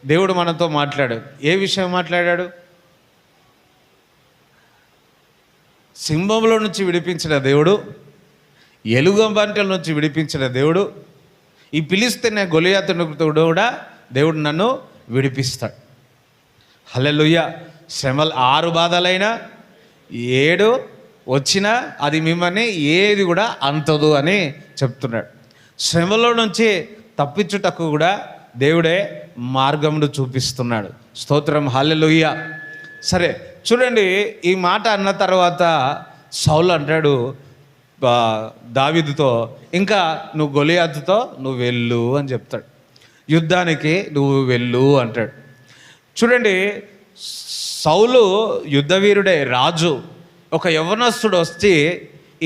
దేవుడు మనతో మాట్లాడాడు. ఏ విషయం మాట్లాడాడు? సింహంలో నుంచి విడిపించిన దేవుడు, ఎలుగుబంటిల నుంచి విడిపించిన దేవుడు, ఈ ఫిలిష్తీయుని గొలియాతునితో కూడా దేవుడు నన్ను విడిపిస్తాడు. హల్లెలూయా. శ్రమలు 6 బాధలైనా 7 వచ్చినా అది మిమ్మల్ని ఏది కూడా అంతదు అని చెప్తున్నాడు. శ్రమలో నుంచి తప్పించుటకు కూడా దేవుడే మార్గమును చూపిస్తున్నాడు. స్తోత్రం, హల్లెలూయా. సరే చూడండి, ఈ మాట అన్న తర్వాత సౌలు అంటాడు దావీదుతో, ఇంకా నువ్వు గొలియాతుతో నువ్వు వెళ్ళు అని చెప్తాడు. యుద్ధానికి నువ్వు వెళ్ళు అంటాడు. చూడండి, సౌలు యుద్ధవీరుడే, రాజు. ఒక యవ్వనస్తుడు వచ్చి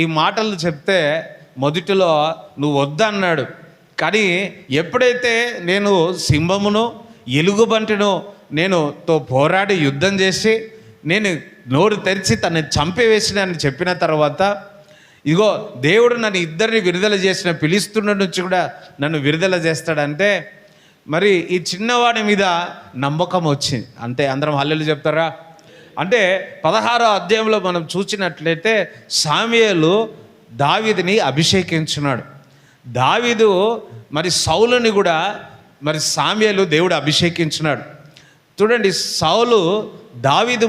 ఈ మాటలు చెప్తే మొదటిలో నువ్వు వద్దన్నాడు. కానీ ఎప్పుడైతే నేను సింహమును ఎలుగుబంటిను తో పోరాడి యుద్ధం చేసి నేను నోరు తెరిచి తనని చంపివేసినని చెప్పిన తర్వాత, ఇగో దేవుడు నన్ను ఇద్దరిని విడుదల చేసిన, ఫిలిష్తీయుల నుంచి కూడా నన్ను విడుదల చేస్తాడంటే మరి ఈ చిన్నవాడి మీద నమ్మకం వచ్చింది. అంతే. అందరం హల్లెలూయా చెప్తారా? అంటే 16వ అధ్యాయంలో మనం చూసినట్లయితే సామ్యూయేలు దావీదుని అభిషేకించున్నాడు. దావీదు మరి సౌలుని కూడా మరి సామ్యూయేలు దేవుడు అభిషేకించున్నాడు. చూడండి, సౌలు దావీదు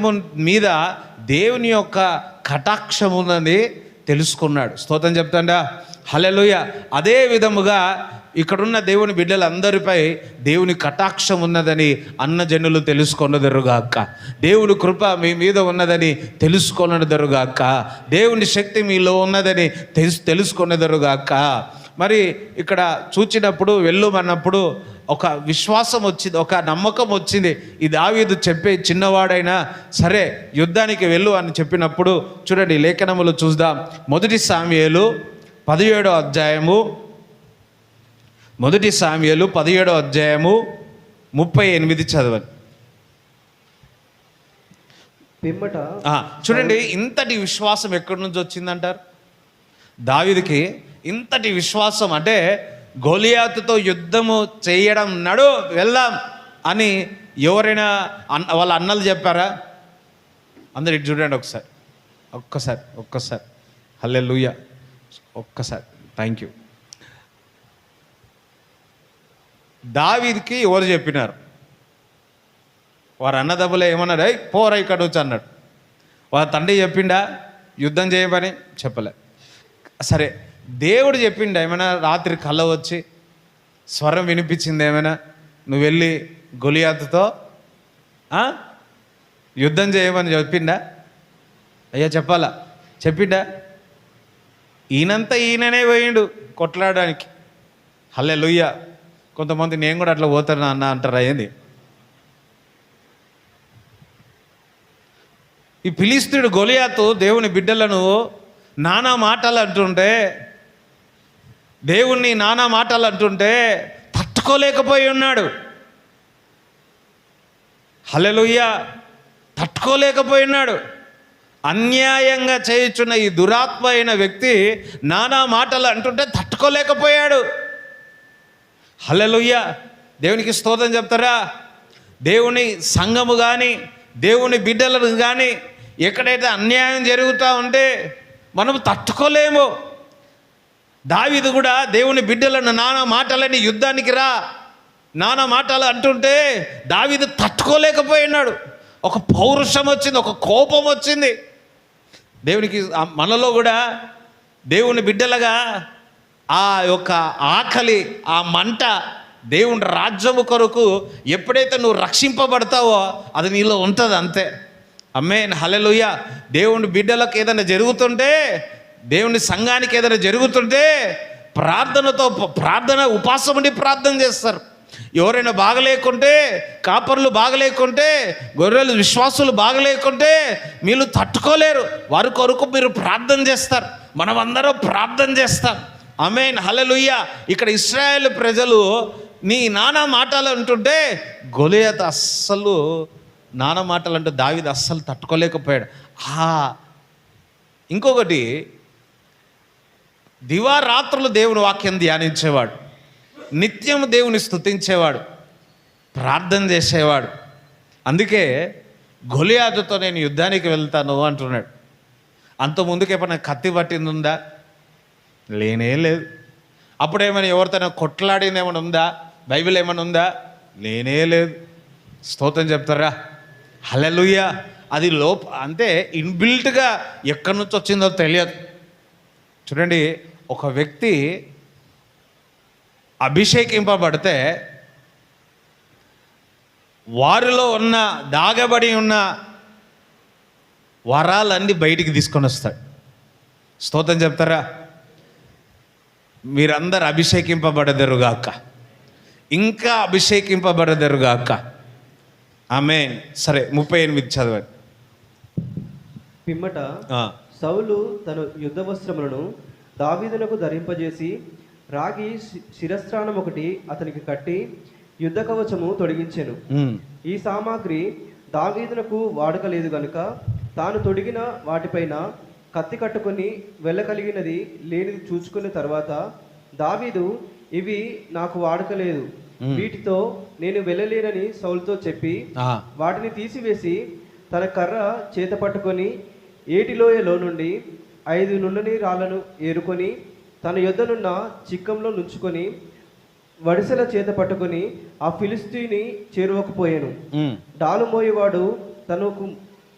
మీద దేవుని యొక్క కటాక్షం ఉన్నది తెలుసుకున్నాడు. స్తోత్రం చెప్తాండా? హల్లెలూయా. అదే విధముగా ఇక్కడున్న దేవుని బిడ్డలందరిపై దేవుని కటాక్షం ఉన్నదని అన్నజనులు తెలుసుకొనదరుగాక. దేవుని కృప మీ మీద ఉన్నదని తెలుసుకొనదరుగాక. దేవుని శక్తి మీలో ఉన్నదని తెలుసుకొనదరుగాక. మరి ఇక్కడ చూచినప్పుడు వెళ్ళమన్నప్పుడు ఒక విశ్వాసం వచ్చింది, ఒక నమ్మకం వచ్చింది. ఈ దావీదు చెప్పే చిన్నవాడైనా సరే యుద్ధానికి వెళ్ళు అని చెప్పినప్పుడు చూడండి, లేఖనములు చూద్దాం. 1 సామ్యూయేలు 17వ అధ్యాయము, 1 సామ్యూయేలు 17వ అధ్యాయము 38 చదవండి. చూడండి, ఇంతటి విశ్వాసం ఎక్కడి నుంచి వచ్చిందంటారు? దావీదుకి ఇంతటి విశ్వాసం. అంటే గొలియాతుతో యుద్ధము చేయడం, నడు వెళ్దాం అని ఎవరైనా వాళ్ళ అన్నలు చెప్పారా? అందరు ఇటు చూడండి ఒక్కసారి. హల్లెలూయా. ఒక్కసారి థ్యాంక్ యూ. దావీదుకి ఎవరు చెప్పినారు? వారు అన్నదమ్ములే ఏమన్నాడు? పోరా ఇక్కడ వచ్చి అన్నాడు. వాళ్ళ తండ్రి చెప్పిండా యుద్ధం చేయమని? చెప్పలే. సరే, దేవుడు చెప్పిండా ఏమైనా? రాత్రి కళ్ళ వచ్చి స్వరం వినిపించింది ఏమైనా? నువ్వు వెళ్ళి గొలియాతుతో యుద్ధం చేయమని చెప్పిండా? అయ్యా చెప్పాలా? చెప్పిండా? ఈయననే పోయిండు కొట్లాడడానికి. హల్లెలూయా. కొంతమంది నేను కూడా అట్లా పోతాను అన్న అంటారా ఏంది? ఈ ఫిలిష్తీయుడు గొలియాతు దేవుని బిడ్డలను నానా మాటలు అంటుంటే, దేవుణ్ణి నానా మాటలు అంటుంటే తట్టుకోలేకపోయి ఉన్నాడు. హల్లెలూయా. తట్టుకోలేకపోయి ఉన్నాడు. అన్యాయంగా చేయుచున్న ఈ దురాత్మ అయిన వ్యక్తి నానా మాటలు అంటుంటే తట్టుకోలేకపోయాడు. హల్లెలూయా. దేవునికి స్తోత్రం చెప్తారా? దేవుని సంఘము కానీ దేవుని బిడ్డలను కానీ ఎక్కడైతే అన్యాయం జరుగుతూ ఉంటే మనం తట్టుకోలేము. దావీదు కూడా దేవుని బిడ్డలను నానా మాటలని యుద్ధానికి రా నానా మాటలు అంటుంటే దావీదు తట్టుకోలేకపోయినాడు. ఒక పౌరుషం వచ్చింది, ఒక కోపం వచ్చింది. దేవునికి మనలో కూడా దేవుని బిడ్డలుగా ఆ యొక్క ఆకలి, ఆ మంట, దేవుని రాజ్యము కొరకు ఎప్పుడైతే నువ్వు రక్షింపబడతావో అది నీలో ఉంటుంది. అంతే. ఆమేన్. హల్లెలూయా. దేవుని బిడ్డలకు ఏదైనా జరుగుతుంటే, దేవుని సంఘానికి ఏదైనా జరుగుతుంటే ప్రార్థన ఉపాసం ఉండి ప్రార్థన చేస్తారు. ఎవరైనా బాగలేకుంటే, కాపర్లు బాగలేకుంటే, గొర్రెలు విశ్వాసులు బాగలేకుంటే మీరు తట్టుకోలేరు. వారి కొరకు మీరు ప్రార్థన చేస్తారు. మనమందరం ప్రార్థన చేస్తాం. ఆమేన్. హల్లెలూయా. ఇక్కడ ఇశ్రాయేలు ప్రజలు నీ నానా మాటలు అంటుంటే గొలియాతు అస్సలు నానా మాటలు అంటే దావీదు అస్సలు తట్టుకోలేకపోయాడు. ఇంకొకటి, దివారాత్రులు దేవుని వాక్యం ధ్యానించేవాడు, నిత్యం దేవుని స్తుతించేవాడు. ప్రార్థన చేసేవాడు. అందుకే గొలియాతుతో నేను యుద్ధానికి వెళ్తాను అంటున్నాడు. అంత ముందుకు ఎప్పుడైనా కత్తి పట్టింది ఉందా? లేనే లేదు. అప్పుడేమైనా ఎవరితోనైనా కొట్లాడింది ఏమైనా ఉందా? బైబిల్ ఏమైనా ఉందా? లేనే లేదు. స్తోత్రం చెప్తారా? హల్లెలూయా. అది అంటే ఇన్బిల్ట్గా ఎక్కడి నుంచి వచ్చిందో తెలియదు. చూడండి, ఒక వ్యక్తి అభిషేకింపబడితే వారిలో ఉన్న దాగబడి ఉన్న వరాలన్నీ బయటికి తీసుకొని వస్తాడు. స్తోత్రం చెప్తారా? మీరందరూ అభిషేకింపబడదరుగాక, ఇంకా అభిషేకింపబడదరుగాక. ఆమేన్. సరే, 38 చదవండి. పిమ్మట సౌలు తన యుద్ధ వస్త్రములను దావీదునకు ధరింపజేసి రాగి శిరస్త్రాణం ఒకటి అతనికి కట్టి యుద్ధ కవచము తొడిగించెను. ఈ సామాగ్రి దావీదునకు వాడకలేదు గనుక తాను తొడిగిన వాటిపైన కత్తి కట్టుకొని వెళ్ళగలిగినది లేనిది చూచుకున్న తర్వాత దావీదు, ఇవి నాకు వాడకలేదు, వీటితో నేను వెళ్ళలేనని సౌలుతో చెప్పి వాటిని తీసివేసి తన కర్ర చేత పట్టుకొని ఏటిలోయలో నుండి 5 నున్నని రాళ్లను ఏరుకొని తన యొద్దనున్న చిక్కంలో నుంచుకొని వడిసెల చేత పట్టుకొని ఆ ఫిలిస్తీని చేరువకపోయాను. డాలు మోయేవాడు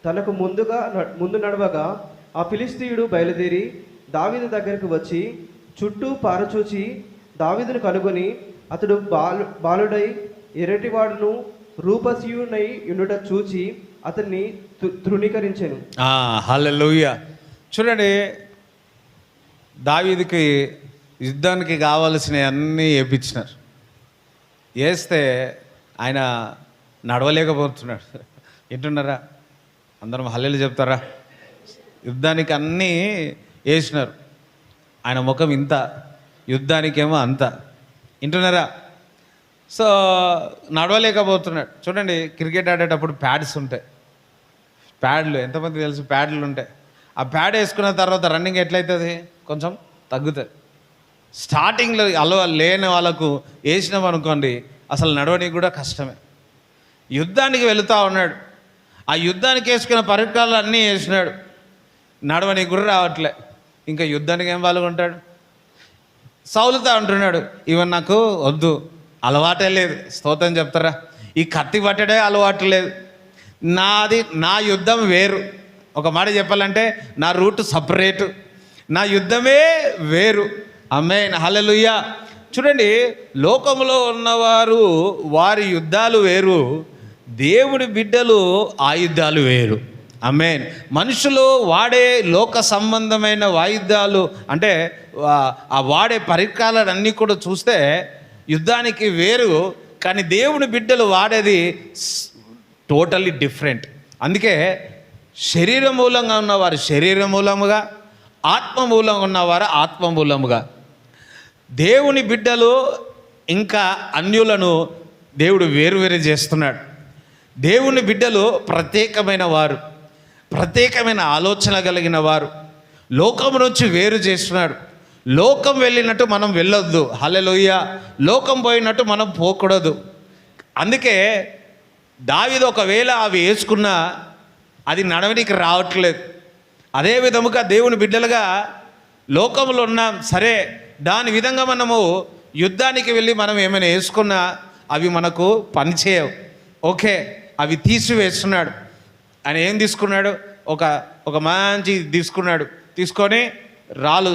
తనకు ముందు నడవగా ఆ ఫిలిస్తీయుడు బయలుదేరి దావీదు దగ్గరికి వచ్చి చుట్టూ పారచూచి దావీదును కనుగొని అతడు బాలుడై ఎర్రటివాడును రూపసీయునై ఉండుట చూచి అతన్ని తృణీకరించెను. హల్లెలూయా. చూడండి, దావీదుకి యుద్ధానికి కావలసిన అన్నీ వేయించినారు. వేస్తే ఆయన నడవలేకపోతున్నాడు. వింటున్నారా? అందరం హల్లెలూయా చెప్తారా? యుద్ధానికి అన్నీ వేసినారు. ఆయన ముఖం ఇంత, యుద్ధానికేమో అంత. వింటున్నారా? సో నడవలేకపోతున్నాడు. చూడండి, క్రికెట్ ఆడేటప్పుడు ప్యాడ్స్ ఉంటాయి. ప్యాడ్లు ఎంతమంది తెలుసు? ప్యాడ్లు ఉంటాయి. ఆ ప్యాడ్ వేసుకున్న తర్వాత రన్నింగ్ ఎట్లయితుంది? కొంచెం తగ్గుతుంది. స్టార్టింగ్లో లేని వాళ్ళకు వేసినాం అనుకోండి, అసలు నడవడానికి కూడా కష్టమే. యుద్ధానికి వెళుతూ ఉన్నాడు. ఆ యుద్ధానికి వేసుకున్న పరికరాలు అన్నీ వేసినాడు, నడవనికి కూడా రావట్లే. ఇంకా యుద్ధానికి ఏం పాల్గొంటాడు? సౌలుతో అంటున్నాడు, ఇవన్నీ నాకు వద్దు, అలవాటే లేదు. స్తోత్రం చెప్తారా? ఈ కత్తి పట్టడే అలవాటు లేదు. నా యుద్ధం వేరు. ఒక మాట చెప్పాలంటే నా రూట్ సపరేటు, నా యుద్ధమే వేరు. ఆమేన్. హల్లెలూయా. చూడండి, లోకంలో ఉన్నవారు వారి యుద్ధాలు వేరు, దేవుడి బిడ్డలు ఆయుధాలు వేరు. ఆమేన్. మనుషులు వాడే లోక సంబంధమైన వాయిద్యాలు అంటే ఆ వాడే పరికరాలన్నీ కూడా చూస్తే యుద్ధానికి వేరు, కానీ దేవుని బిడ్డలు వాడేది టోటల్లీ డిఫరెంట్. అందుకే శరీర మూలంగా ఉన్నవారు శరీర మూలముగా, ఆత్మ మూలంగా ఉన్నవారు ఆత్మ మూలముగా. దేవుని బిడ్డలు ఇంకా అన్యులను దేవుడు వేరువేరు చేస్తున్నాడు. దేవుని బిడ్డలు ప్రత్యేకమైన వారు, ప్రత్యేకమైన ఆలోచన కలిగిన వారు. లోకం నుంచి వేరు చేస్తున్నాడు. లోకం వెళ్ళినట్టు మనం వెళ్ళొద్దు. హల్లెలూయా. లోకం పోయినట్టు మనం పోకూడదు. అందుకే దావీదు ఒకవేళ అవి వేసుకున్నా అది నడవనికి రావట్లేదు. అదే విధముగా దేవుని బిడ్డలుగా లోకంలో ఉన్నాం, సరే దాని విధంగా మనము యుద్ధానికి వెళ్ళి మనం ఏమైనా వేసుకున్నా అవి మనకు పనిచేయవు. ఓకే, అవి తీసివేస్తున్నాడు. ఆయన ఏం తీసుకున్నాడు? ఒక మంచి తీసుకున్నాడు. తీసుకొని రాళ్ళు,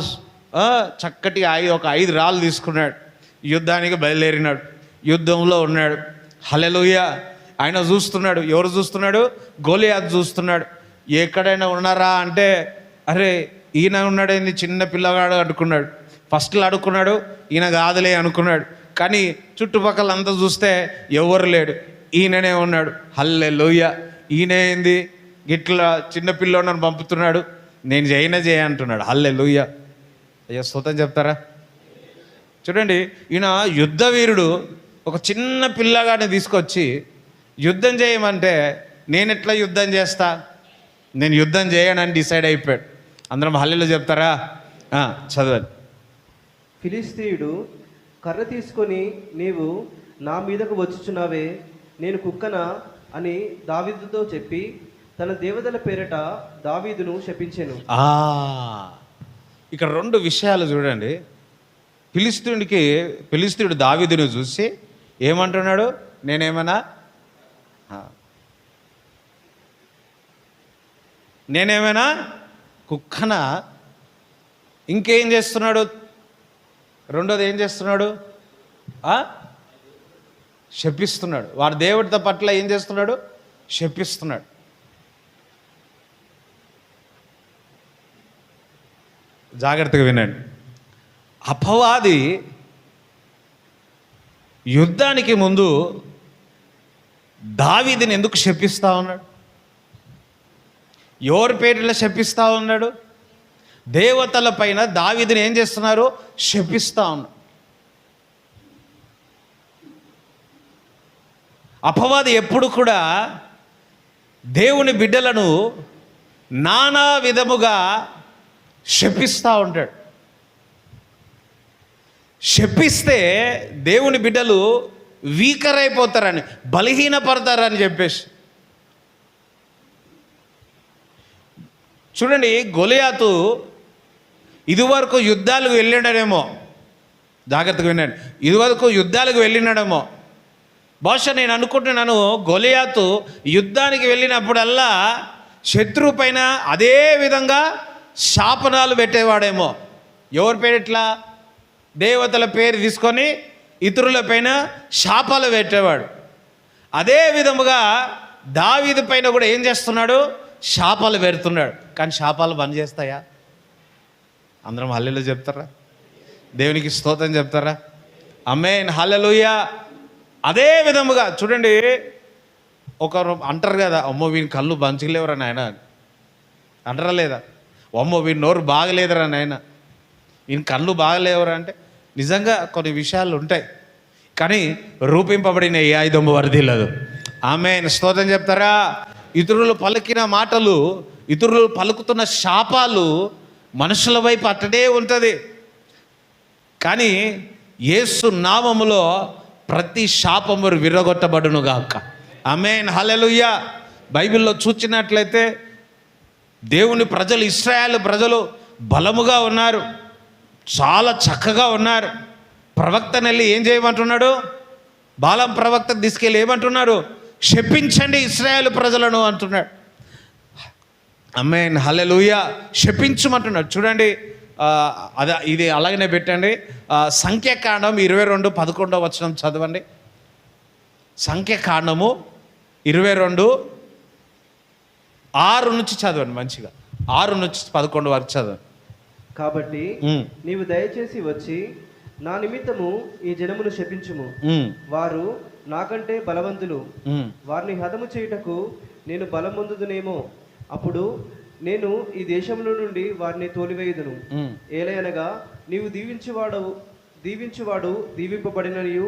చక్కటి ఒక 5 రాళ్ళు తీసుకున్నాడు. యుద్ధానికి బయలుదేరినాడు. యుద్ధంలో ఉన్నాడు. హల్లెలూయా. ఆయన చూస్తున్నాడు. ఎవరు చూస్తున్నాడు? గొలియాతు చూస్తున్నాడు. ఎక్కడైనా ఉన్నారా అంటే, అరే ఈయన ఉన్నాడేంది, చిన్న పిల్లగాడు అనుకున్నాడు. ఫస్ట్లో అడుక్కున్నాడు, ఈయన కాదులే అనుకున్నాడు. కానీ చుట్టుపక్కల అంతా చూస్తే ఎవరు లేడు, ఈయననే ఉన్నాడు. హల్లెలూయా. ఈయన ఏంది గిట్లా చిన్న పిల్లోనని పంపుతున్నాడు, నేను చేయ అంటున్నాడు. హల్లెలూయా. అయ్యో స్తోత్రం చెప్తారా? చూడండి, ఈయన యుద్ధ వీరుడు. ఒక చిన్న పిల్లగాడిని తీసుకొచ్చి యుద్ధం చేయమంటే నేను ఎట్లా యుద్ధం చేస్తా, నేను యుద్ధం చేయనని డిసైడ్ అయిపోయాడు. అందరం హల్లెలూయా చెప్తారా? చదవండి. ఫిలిస్తీయుడు కర్ర తీసుకొని, నీవు నా మీదకు వచ్చుచున్నావే, నేను కుక్కనా అని దావీదుతో చెప్పి తన దేవతల పేరట దావీదును శపించెను. ఇక్కడ రెండు విషయాలు చూడండి. ఫిలిస్తీయుడు దావీదును చూసి ఏమంటున్నాడు? నేనేమైనా కుక్కనా? ఇంకేం చేస్తున్నాడు? రెండోది ఏం చేస్తున్నాడు? శపిస్తున్నాడు. వారి దేవుడి పట్ల ఏం చేస్తున్నాడు? శపిస్తున్నాడు. జాగ్రత్తగా వినండి. అపవాది యుద్ధానికి ముందు దావీదుని ఎందుకు శపిస్తా ఉన్నాడు? ఎవరి పేరిలో శపిస్తా ఉన్నాడు? దేవతల పైన దావీదుని ఏం చేస్తున్నారు? శపిస్తా ఉన్నాడు. అపవాది ఎప్పుడు కూడా దేవుని బిడ్డలను నానా విధముగా శపిస్తూ ఉంటాడు. శపిస్తే దేవుని బిడ్డలు వీకర్ అయిపోతారని, బలహీనపడతారని చెప్పేసి. చూడండి, గొలియాతు ఇదివరకు యుద్ధాలకు వెళ్ళినాడేమో, జాగ్రత్తగా వినండి, ఇదివరకు యుద్ధాలకు వెళ్ళినాడేమో. బహుశా నేను అనుకుంటున్నాను, గొలియాతు యుద్ధానికి వెళ్ళినప్పుడల్లా శత్రువు పైన అదే విధంగా శాపనాలు పెట్టేవాడేమో. ఎవరి పేరు? ఇట్లా దేవతల పేరు తీసుకొని ఇతరుల పైన శాపాలు పెట్టేవాడు. అదే విధముగా దావీదు పైన కూడా ఏం చేస్తున్నాడు? శాపాలు పెడుతున్నాడు. కానీ శాపాలు బంద్ చేస్తాయా? అందరం హల్లెలూయా చెప్తారా? దేవునికి స్తోత్రం చెప్తారా? ఆమేన్, హల్లెలూయా. అదే విధముగా చూడండి, ఒకరు అంటారు కదా, అమ్మో వీని కళ్ళు బంచలేవురా నాయన అంటారా లేదా? అమ్మో వీని నోరు బాగలేదురా నాయన, ఈయన కళ్ళు బాగలేవురా అంటే నిజంగా కొన్ని విషయాలు ఉంటాయి. కానీ రూపింపబడిన ఏ ఆయుధము వర్ధిల్లదు. ఆమేన్, స్తోత్రం చెప్తారా? ఇతరులు పలికిన మాటలు, ఇతరులు పలుకుతున్న శాపాలు మనుషుల వైపు అట్టడే ఉంటుంది. కానీ యేసు నామములో ప్రతి శాపము విరగొట్టబడును గాక. ఆమేన్, హల్లెలూయా. బైబిల్లో చూచినట్లయితే దేవుని ప్రజలు, ఇశ్రాయేలు ప్రజలు బలముగా ఉన్నారు, చాలా చక్కగా ఉన్నారు. ప్రవక్తను వెళ్ళి ఏం చేయమంటున్నాడు? బాలాం ప్రవక్త తీసుకెళ్ళి ఏమంటున్నారు? శపించండి ఇశ్రాయేలు ప్రజలను అంటున్నాడు. ఆమేన్, హల్లెలూయా. శపించమంటున్నాడు. చూడండి, ఇది అలాగనే పెట్టండి. సంఖ్యాకాండం 22:11 చదవండి. సంఖ్యాకాండము 22:6 నుంచి చదవండి, మంచిగా 6 నుంచి 11 వరకు చదవండి. కాబట్టి నీవు దయచేసి వచ్చి నా నిమిత్తము ఈ జనమును శపించుము. వారు నాకంటే బలవంతులు, వారిని హతము చేయుటకు నేను బలం పొందుదునేమో. అప్పుడు నేను ఈ దేశంలో నుండి వారిని తోలివేయుదును. ఏలయనగా నీవు దీవించువాడు దీవింపబడిననియు,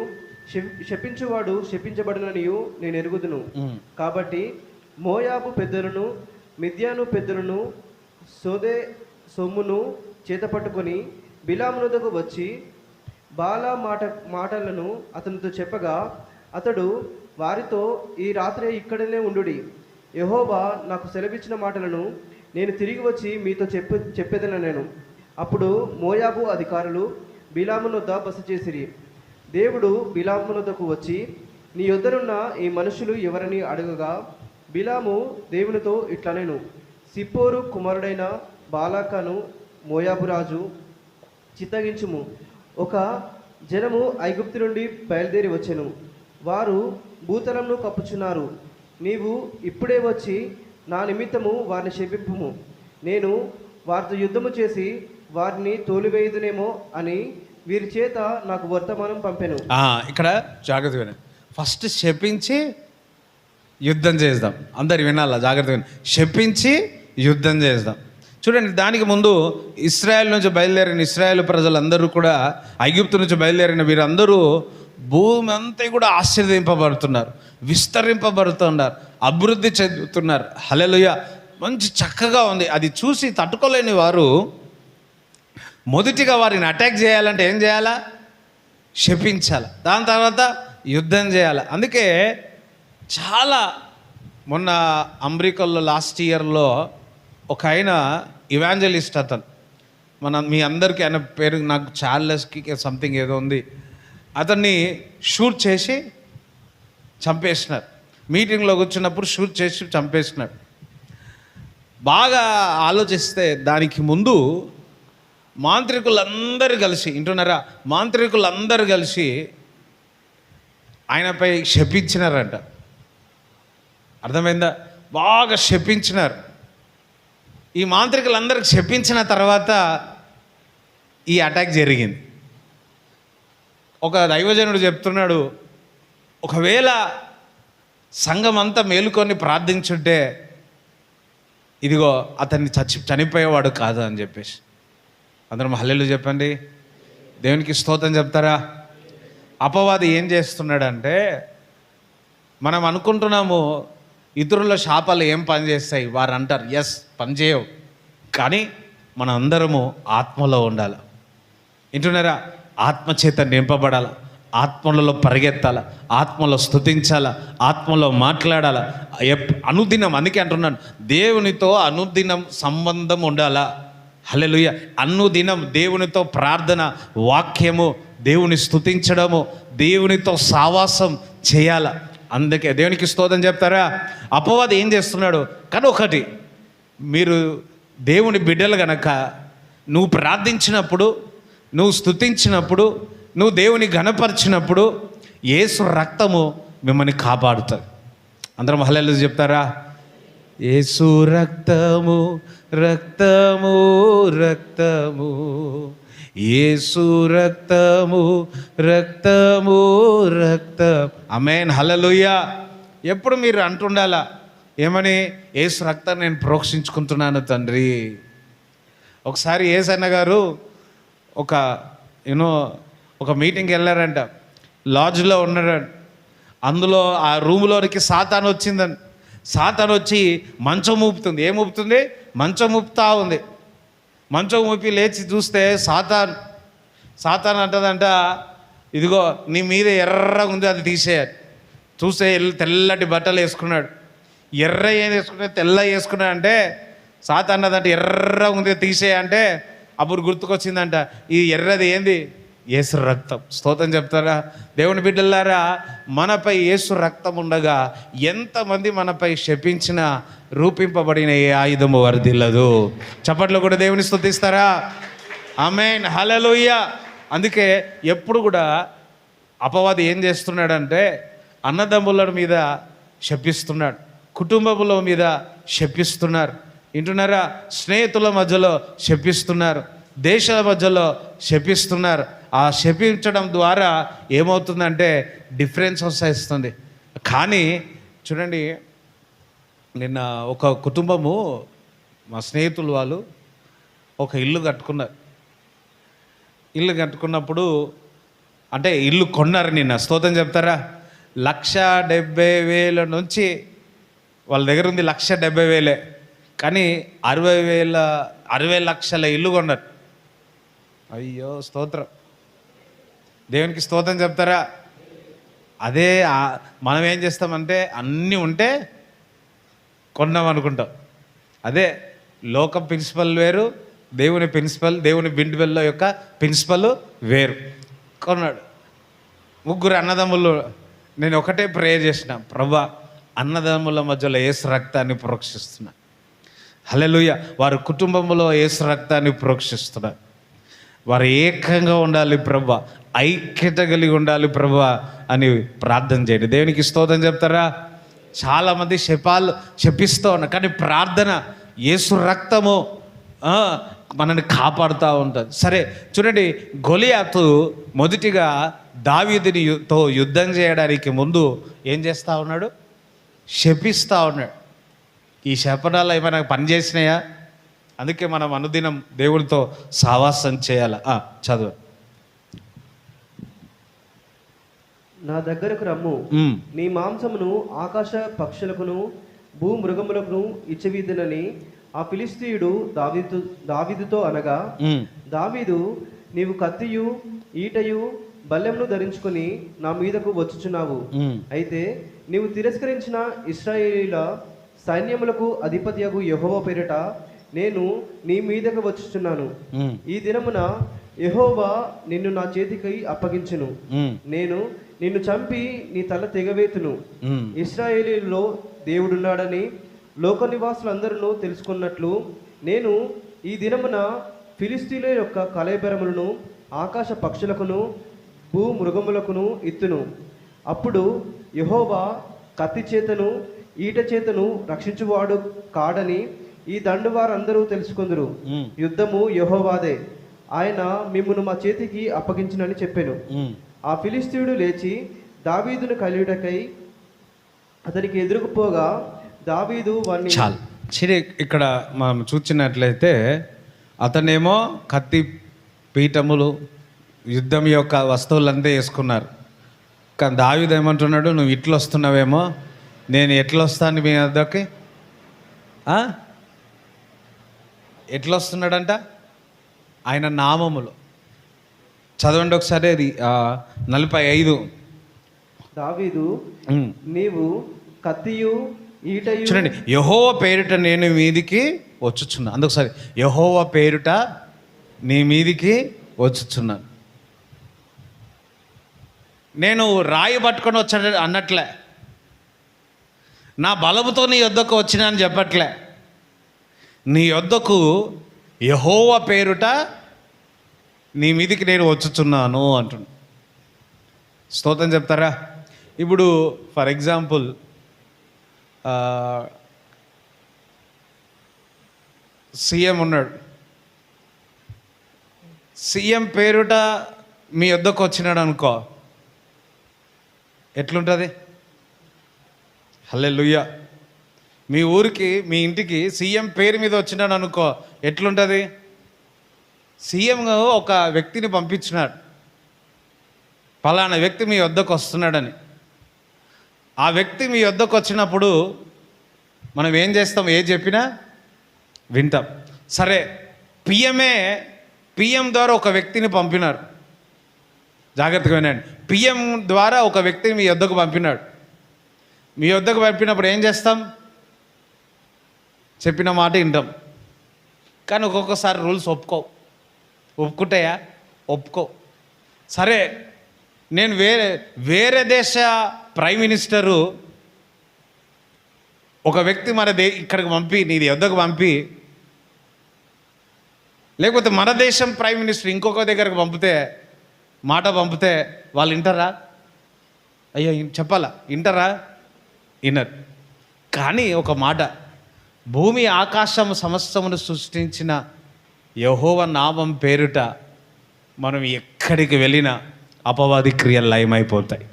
శపించువాడు శపించబడిననియు నేను ఎరుగుదును. కాబట్టి మోయాబు పెద్దలను, మిద్యాను పెద్దలను సోదే సొమ్మును చేతపట్టుకొని బిలామునొద్దకు వచ్చి బాలా మాటలను అతనితో చెప్పగా, అతడు వారితో ఈ రాత్రి ఇక్కడనే ఉండుడి, యెహోవా నాకు సెలవిచ్చిన మాటలను నేను తిరిగి వచ్చి మీతో చెప్పేదన నేను. అప్పుడు మోయాబు అధికారులు బిలామునొద్ద బస చేసిరి. దేవుడు బిలామునొద్దకు వచ్చి, నీ యొద్దనున్న ఈ మనుషులు ఎవరని అడగగా, బిలాము దేవునితో ఇట్లనెను, సిప్పోరు కుమారుడైన బాలాకను మోయాబు రాజు చిత్తగించుము. ఒక జనము ఐగుప్తు నుండి బయలుదేరి వచ్చెను, వారు భూతలంను కప్పుచున్నారు. నీవు ఇప్పుడే వచ్చి నా నిమిత్తము వారిని శపింపుము. నేను వారితో యుద్ధము చేసి వారిని తోలివేయుదునేమో అని వీరి చేత నాకు వర్తమానం పంపెను. ఇక్కడ జాగ్రత్తగా ఫస్ట్ శపించి యుద్ధం చేద్దాం. అందరు వినాలా? జాగ్రత్తగా శపించి యుద్ధం చేద్దాం. చూడండి, దానికి ముందు ఇశ్రాయేల్ నుంచి బయలుదేరిన ఇశ్రాయేల్ ప్రజలందరూ కూడా, ఐగుప్తు నుంచి బయలుదేరిన వీరందరూ భూమి అంతా కూడా ఆశీర్వదింపబడుతున్నారు, విస్తరింపబడుతున్నారు, అభివృద్ధి చెందుతున్నారు. హల్లెలూయా. మంచి చక్కగా ఉంది. అది చూసి తట్టుకోలేని వారు మొదటిగా వారిని అటాక్ చేయాలంటే ఏం చేయాలా? శపించాలి. దాని తర్వాత యుద్ధం చేయాలి. అందుకే చాలా మొన్న అమెరికాలో లాస్ట్ ఇయర్లో ఒక ఆయన ఇవాంజలిస్ట్ అతను, మీ అందరికీ ఆయన పేరు నాకు చార్లెస్కి సంథింగ్ ఏదో ఉంది, అతన్ని షూట్ చేసి చంపేసినారు. మీటింగ్లో కూర్చున్నప్పుడు షూట్ చేసి చంపేసినారు. బాగా ఆలోచిస్తే దానికి ముందు మాంత్రికులందరూ కలిసి, వింటున్నారా, మాంత్రికులందరూ కలిసి ఆయనపై శపించినారంట. అర్థమైందా? బాగా శపించినారు. ఈ మాంత్రికులందరికి శపించిన తర్వాత ఈ అటాక్ జరిగింది. ఒక దైవజనుడు చెప్తున్నాడు, ఒకవేళ సంఘం అంతా మేలుకొని ప్రార్థించుంటే ఇదిగో అతన్ని చనిపోయేవాడు కాదు అని చెప్పేసి. అందరం హల్లెలూయా చెప్పండి. దేవునికి స్తోత్రం చెప్తారా? అపవాది ఏం చేస్తున్నాడంటే, మనం అనుకుంటున్నాము ఇతరుల శాపాలు ఏం పని చేస్తాయి, వారు అంటారు ఎస్ పని చేయవు, కానీ మన అందరము ఆత్మలో ఉండాలి. వింటున్నారా? ఆత్మచేత నింపబడాల, ఆత్మలలో పరిగెత్తాల, ఆత్మలో స్తుతించాల, ఆత్మలో మాట్లాడాల అనుదినం. అందుకే అంటున్నాను, దేవునితో అనుదినం సంబంధం ఉండాలా. హల్లెలూయా. అనుదినం దేవునితో ప్రార్థన, వాక్యము, దేవుని స్తుతించడము, దేవునితో సావాసం చేయాల. అందుకే దేవునికి స్తోత్రం చెప్తారా? అపవాది ఏం చేస్తున్నాడు కానీ ఒకటి, మీరు దేవుని బిడ్డలు గనక నువ్వు ప్రార్థించినప్పుడు, నువ్వు స్తుతించినప్పుడు, నువ్వు దేవుని ఘనపరిచినప్పుడు యేసు రక్తము మిమ్మల్ని కాపాడుతుంది. అందరం హల్లెలూయా చెప్తారా? యేసు రక్తము రక్తము రక్తము, యేసు రక్తము రక్తము రక్తం. ఆమేన్, హల్లెలూయా. ఎప్పుడు మీరు అంటుండాలా ఏమని? యేసు రక్తాన్ని నేను ప్రోక్షించుకుంటున్నాను తండ్రి. ఒకసారి యేసన్న గారు ఒక మీటింగ్కి వెళ్ళారంట, లాడ్జ్లో ఉన్నారంట. అందులో ఆ రూమ్లోనికి సాతాను వచ్చిందని. సాతాను వచ్చి మంచం ఊపుతుంది. ఏం ఊపుతుంది? మంచం ఊపుతా ఉంది. మంచం ఊపి లేచి చూస్తే సాతాను అంటదంట, ఇదిగో నీ మీద ఎర్రగా ఉంది, అది తీసేయాలి. చూస్తే తెల్లటి బట్టలు వేసుకున్నాడు. ఎర్ర ఏం వేసుకున్నాడు, తెల్ల వేసుకున్నాడు. అంటే సాతాను అన్నదంటే ఎర్రగా ఉంది తీసేయంటే, అప్పుడు గుర్తుకొచ్చిందంట, ఈ ఎర్రది ఏంది? యేసు రక్తం. స్తోత్రం చెప్తారా? దేవుని బిడ్డలారా, మనపై యేసు రక్తం ఉండగా ఎంతమంది మనపై శపించిన రూపింపబడిన ఏ ఆయుధము వర్ధిల్లదు. చప్పట్లో కూడా దేవుని స్తుతిస్తారా? ఆమేన్, హల్లెలూయా. అందుకే ఎప్పుడు కూడా అపవాది ఏం చేస్తున్నాడంటే, అన్నదమ్ముల మీద శపిస్తున్నాడు, కుటుంబముల మీద శపిస్తున్నారు. వింటున్నారా? స్నేహితుల మధ్యలో శపిస్తున్నారు, దేశాల మధ్యలో శపిస్తున్నారు. ఆ శపించడం ద్వారా ఏమవుతుందంటే డిఫరెన్స్ వస్తుంది. కానీ చూడండి, నిన్న ఒక కుటుంబము, మా స్నేహితులు వాళ్ళు ఒక ఇల్లు కట్టుకున్నారు. ఇల్లు కట్టుకున్నప్పుడు అంటే ఇల్లు కొన్నారు నిన్న. స్తోత్రం చెప్తారా? 1,70,000 నుంచి వాళ్ళ దగ్గర ఉంది 1,70,000, కానీ 60 లక్షల ఇల్లు కొన్నారు. అయ్యో స్తోత్రం, దేవునికి స్తోత్రం చెప్తారా? అదే మనం ఏం చేస్తామంటే అన్నీ ఉంటే కొన్నాం అనుకుంటాం. అదే లోకం ప్రిన్సిపల్ వేరు, దేవుని ప్రిన్సిపల్, దేవుని బిండువెల్లో యొక్క ప్రిన్సిపల్ వేరు. కొన్నాడు. 3 అన్నదమ్ములు. నేను ఒకటే ప్రేయర్ చేసిన, ప్రభువా అన్నదమ్ముల మధ్యలో యేసు రక్తాన్ని ప్రోక్షిస్తున్నా. హల్లెలూయా. వారి కుటుంబంలో యేసు రక్తాన్ని ప్రోక్షిస్తున్నా. వారు ఏకంగా ఉండాలి ప్రభువా, ఐక్యత కలిగి ఉండాలి ప్రభువా అని ప్రార్థన చేయండి. దేవునికి స్తోత్రం చెప్తారా? చాలామంది శపిస్తూ ఉన్నారు, కానీ ప్రార్థన, యేసు రక్తము మనల్ని కాపాడుతూ ఉంటుంది. సరే చూడండి, గొలియాతు మొదటిగా దావీదునితో యుద్ధం చేయడానికి ముందు ఏం చేస్తూ ఉన్నాడు? శపిస్తూ ఉన్నాడు. ఈ శపనాలు ఏమైనా పనిచేసినాయా? అందుకే మనం అనుదినం దేవుడితో సావాసం చేయాలి. చదువు. నా దగ్గరకు రమ్ము, నీ మాంసమును ఆకాశ పక్షులకును భూమృగములకును ఇచ్చవీదునని ఆ ఫిలిష్తీయుడు దావీదుతో అనగా, దావీదు, నీవు కత్తియు ఈటయు బల్లెంను ధరించుకొని నా మీదకు వచ్చుచున్నావు. అయితే నీవు తిరస్కరించిన ఇశ్రాయేలీల సైన్యములకు అధిపతియగు యెహోవా పేరిట నేను నీ మీదకు వచ్చుచున్నాను. ఈ దినమున యెహోవా నిన్ను నా చేతికి అప్పగించును. నేను నిన్ను చంపి నీ తల తెగవేతును. ఇశ్రాయేలీలో దేవుడున్నాడని లోక నివాసులందరూ తెలుసుకున్నట్లు నేను ఈ దినమున ఫిలిస్తీన్ల యొక్క కళేబరములను ఆకాశ పక్షులకును భూ మృగములకును ఇత్తును. అప్పుడు యెహోవా కత్తి చేతను ఈట చేతను రక్షించువాడు కాడని ఈ దండు వారందరూ తెలుసుకుందరు. యుద్ధము యెహోవాదే, ఆయన మిమ్మును మా చేతికి అప్పగించునని చెప్పాను. ఆ ఫిలిస్తీయుడు లేచి దావీదును కలియుటకై అతనికి ఎదురుకుపోగా దావీదు వాణ్ణి చాలు సరే. ఇక్కడ మనం చూసినట్లయితే అతనేమో కత్తి పీఠములు యుద్ధం యొక్క వస్తువులంతా వేసుకున్నారు. కానీ దావీదు ఏమంటున్నాడు, నువ్వు ఇట్లా వస్తున్నావేమో, నేను ఎట్లా వస్తాను మీ వద్దకి? ఎట్లా వస్తున్నాడంట? ఆయన నామములు చదవండి ఒకసారి, అది 45. దావీదు నీవు కత్తియు ఈటయు చూడండి, యెహోవా పేరిట నేను మీదికి వచ్చుచున్నా. అందుకోసారి యెహోవా పేరిట నీ మీదికి వచ్చుచున్నాను. నేను రాయి పట్టుకొని వచ్చాను అన్నట్లే, నా బలముతో నీ యొద్దకు వచ్చినా అని చెప్పట్లే. నీ యొద్దకు యెహోవా పేరుట నీ మీదికి నేను వచ్చుచున్నాను అంటున్నా. స్తోత్రం చెప్తారా? ఇప్పుడు ఫర్ ఎగ్జాంపుల్ సీఎం ఉన్నాడు. సీఎం పేరుట మీ వద్దకు వచ్చినాడు అనుకో, ఎట్లుంటుంది? హల్లెలూయా. మీ ఊరికి మీ ఇంటికి సీఎం పేరు మీద వచ్చినాడు అనుకో, ఎట్లుంటుంది? సీఎం ఒక వ్యక్తిని పంపించినాడు, ఫలానా వ్యక్తి మీ వద్దకు వస్తున్నాడని. ఆ వ్యక్తి మీ వద్దకు వచ్చినప్పుడు మనం ఏం చేస్తాం? ఏది చెప్పినా వింటాం. సరే, పిఎం ద్వారా ఒక వ్యక్తిని పంపినారు. జాగ్రత్తగా వినండి. పిఎం ద్వారా ఒక వ్యక్తిని మీ వద్దకు పంపినాడు. మీ వద్దకు పంపినప్పుడు ఏం చేస్తాం? చెప్పిన మాట వింటాం. కానీ ఒక్కొక్కసారి రూల్స్ ఒప్పుకుంటాయా? ఒప్పుకో. సరే, నేను వేరే దేశ ప్రైమ్ మినిస్టరు ఒక వ్యక్తి మన ఇక్కడికి పంపి నీది వద్దకు పంపి, లేకపోతే మన దేశం ప్రైమ్ మినిస్టర్ ఇంకొక దగ్గరకు మాట పంపితే వాళ్ళు వింటారా? అయ్యో చెప్పాలా? వింటారా? వినరు. కానీ ఒక మాట, భూమి ఆకాశం సమస్తమును సృష్టించిన యెహోవా నామం పేరుట మనం ఎక్కడికి వెళ్ళినా అపవాది క్రియలు లయమైపోతాయి.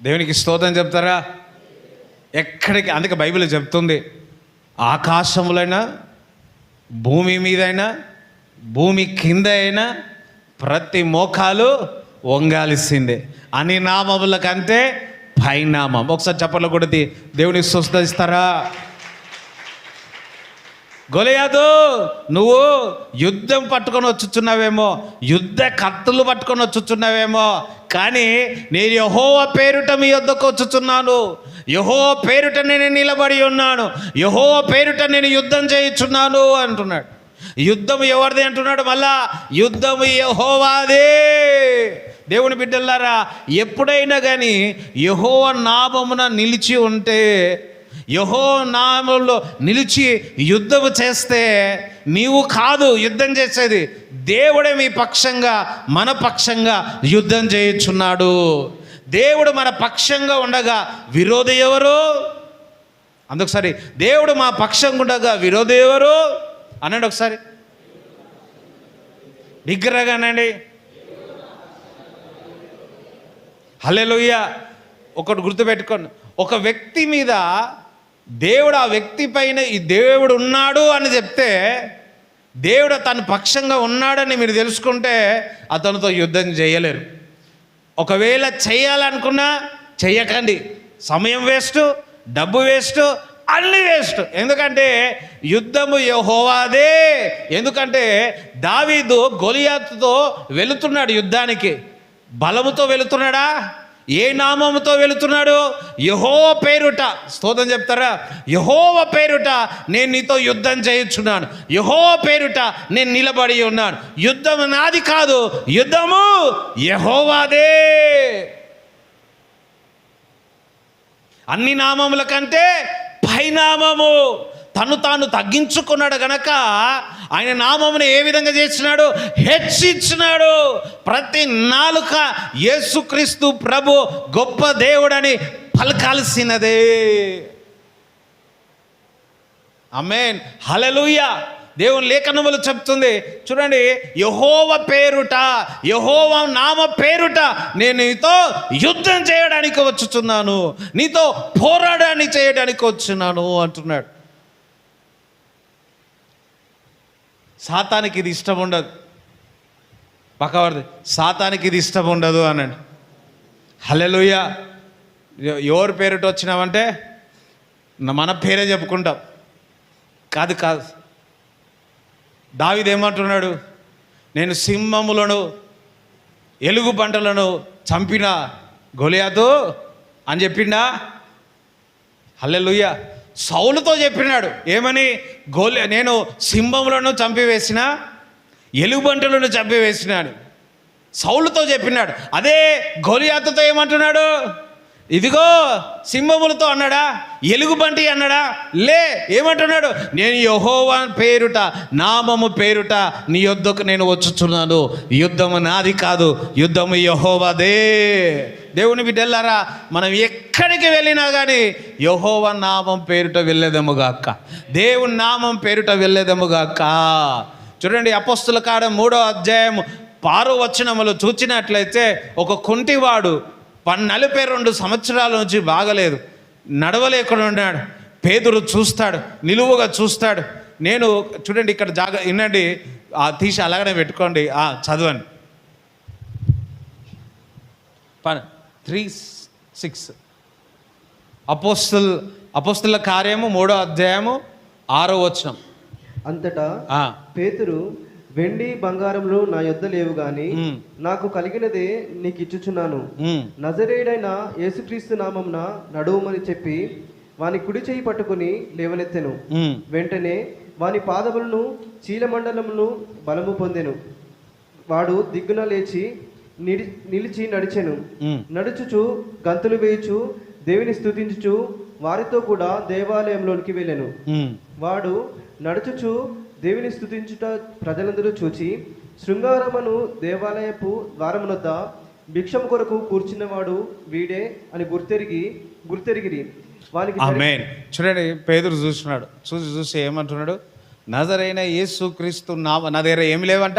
దేవునికి స్తోత్రం చెప్తారా? ఎక్కడికి, అందుకే బైబిల్ చెప్తుంది, ఆకాశములైనా భూమి మీదైనా భూమి కింద అయినా ప్రతి మోకాలు వంగాల్సిందే, అని నామముల కంటే పైనామం. ఒకసారి చప్పట్లు కొడితే దేవునికి స్వస్థత ఇస్తారా? గొలియాతు, నువ్వు యుద్ధం పట్టుకొని వచ్చుచున్నావేమో, యుద్ధ కత్తులు పట్టుకొని వచ్చుచున్నావేమో, కానీ నేను యెహోవా పేరుట మీ వద్దకు వచ్చుచున్నాను, యెహోవా పేరుట నేను నిలబడి ఉన్నాను, యెహోవా పేరుట నేను యుద్ధం చేయుచున్నాను అంటున్నాడు. యుద్ధం ఎవరిది అంటున్నాడు? మళ్ళా యుద్ధము యెహోవాదే. దేవుని బిడ్డలారా, ఎప్పుడైనా కానీ యెహోవా నామమున నిలిచి ఉంటే, యెహోవా నామములో నిలిచి యుద్ధము చేస్తే, నీవు కాదు యుద్ధం చేసేది, దేవుడే మీ పక్షంగా మన పక్షంగా యుద్ధం చేయుచున్నాడు. దేవుడు మన పక్షంగా ఉండగా విరోధి ఎవరు? అందుకసారి దేవుడు మా పక్షంగా ఉండగా విరోధి ఎవరు అనండి. ఒకసారి బిగ్గరగానండి. హల్లెలూయా. ఒకటి గుర్తుపెట్టుకోండి, ఒక వ్యక్తి మీద దేవుడు ఆ వ్యక్తి పైన ఈ దేవుడు ఉన్నాడు అని చెప్తే, దేవుడు తన పక్షంగా ఉన్నాడని మీరు తెలుసుకుంటే అతనితో యుద్ధం చేయలేరు. ఒకవేళ చేయాలనుకున్నా చెయ్యకండి. సమయం వేస్ట్, డబ్బు వేస్ట్, అన్ని వేస్ట్. ఎందుకంటే యుద్ధము యెహోవాదే. ఎందుకంటే దావీదు గొలియాతుతో వెళుతున్నాడు యుద్ధానికి. బలముతో వెళుతున్నాడా? ఏ నామముతో వెళుతున్నాడు? యెహోవా పేరుట. స్తోత్రం చెప్తారా? యెహోవా పేరుట నేను నీతో యుద్ధం చేయుచున్నాను, యెహోవా పేరుట నేను నిలబడి ఉన్నాను. యుద్ధము నాది కాదు, యుద్ధము యెహోవాదే. అన్ని నామముల కంటే పైనామము. తను తాను తగ్గించుకున్నాడు గనక ఆయన నామమును ఏ విధంగా చేసినాడు? హెచ్చించినాడు. ప్రతి నాలుక యేసుక్రీస్తు ప్రభు గొప్ప దేవుడని పలకాల్సినదే. ఆమేన్, హల్లెలూయా. దేవుని లేఖనములు చెప్తుంది చూడండి, యెహోవా పేరుట, యెహోవా నామ పేరుట నేను నీతో యుద్ధం చేయడానికి వచ్చుచున్నాను, నీతో పోరాడాన్ని చేయడానికి వచ్చున్నాను అంటున్నాడు. సాతానికి ఇది ఇష్టం ఉండదు. పక్కవారిది, సాతానికి ఇది ఇష్టం ఉండదు అనండి. హల్లెలూయా. ఎవరి పేరుట వచ్చినామంటే మన పేరే చెప్పుకుంటాం. కాదు కాదు, దావీదు ఏమంటున్నాడు? నేను సింహములను ఎలుగు పంటలను చంపిన గొలియాతు అని చెప్పిండా? హల్లెలూయా. సౌలుతో చెప్పినాడు ఏమని? నేను సింహములను చంపివేసిన, ఎలుగుబంటులను చంపివేసినాడు. సౌలుతో చెప్పినాడు. అదే గొలియాతుతో ఏమంటున్నాడు? ఇదిగో సింహములతో అన్నాడా? ఎలుగుబంటి అన్నాడా? లే, ఏమంటున్నాడు? నేను యెహోవా పేరుట, నామము పేరుట నీ యొద్దకు నేను వచ్చుచున్నాను. యుద్ధము నాది కాదు, యుద్ధము యెహోవాదే. దేవుని బిడ్డలారా, మనం ఎక్కడికి వెళ్ళినా కానీ యెహోవా నామం పేరుట వెళ్ళేదముగాక, దేవుని నామం పేరుట వెళ్ళేదముగాక. చూడండి, అపోస్తుల కార్యం 3వ అధ్యాయం 6వ వచనములో చూచినట్లయితే ఒక కుంటివాడు 42 సంవత్సరాల నుంచి బాగలేదు, నడవలేకుండా ఉన్నాడు. పేతురు చూస్తాడు, నిలువుగా చూస్తాడు. నేను చూడండి ఇక్కడ వినండి, తీసి అలాగనే పెట్టుకోండి, చదవండి. 3:6 అపోస్తుల కార్యము 3వ అధ్యాయము 6వ వచనం. అంతటా పేతురు, వెండి బంగారములు నా యొద్ద లేవు గాని నాకు కలిగినదే నీకు ఇచ్చుచున్నాను. నజరేయుడైన యేసుక్రీస్తు నామమున నడువుమని చెప్పి వాని కుడి చేయి పట్టుకుని లేవనెత్తెను. వెంటనే వాని పాదములను చీలమండలమును బలము పొందెను. వాడు దిగ్గున లేచి నిలిచి నడిచెను. నడుచుచు గంతులు వేయుచు దేవుని స్తుతించుచు వారితో కూడా దేవాలయంలోనికి వెళ్ళెను. వాడు నడుచుచు దేవుని స్తుతించుట ప్రజలందరూ చూచి, శృంగారమును దేవాలయపు ద్వారమునొద్ద భిక్షము కొరకు కూర్చున్నవాడు వీడే అని గుర్తెరిగిరి. వానికి ఆమేన్. చూడండి, పేతురు చూస్తున్నాడు. చూసి ఏమంటున్నాడు? నజరైన యేసుక్రీస్తు నామ. నా దగ్గర ఏమి లేవంట.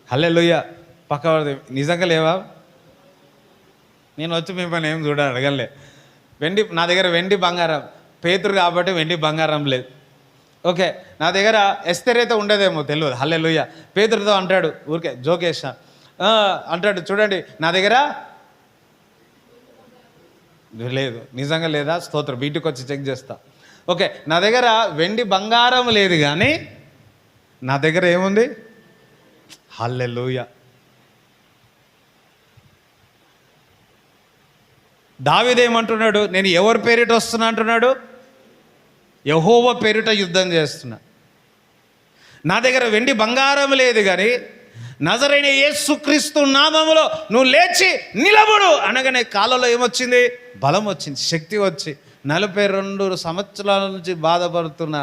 హల్లెలూయా. పక్కవాడిది నిజంగా లేవా? నేను వచ్చి మిమ్మల్ని ఏం అడగలే. నా దగ్గర వెండి బంగారం, పేతురు కాబట్టి వెండి బంగారం లేదు. ఓకే, నా దగ్గర ఎస్తేర్ అయితే ఉండేదేమో తెలియదు. హల్లెలూయా. పేతురుతో అంటాడు, ఊరికే జోకేశా అంటాడు, చూడండి నా దగ్గర లేదు. నిజంగా లేదా? స్తోత్రం. బీటికి వచ్చి చెక్ చేస్తా. ఓకే, నా దగ్గర వెండి బంగారం లేదు కానీ నా దగ్గర ఏముంది? హల్లెలూయా. దావీదు ఏమంటున్నాడు? నేను ఎవరి పేరిట వస్తున్నా అంటున్నాడు? యెహోవా పేరిట యుద్ధం చేస్తున్నా. నా దగ్గర వెండి బంగారం లేదు కానీ నజరైన యేసుక్రీస్తు నామములో నువ్వు లేచి నిలబడు అనగానే కాళ్ళలో ఏమొచ్చింది? బలం వచ్చింది, శక్తి వచ్చి 42 సంవత్సరాల నుంచి బాధపడుతున్న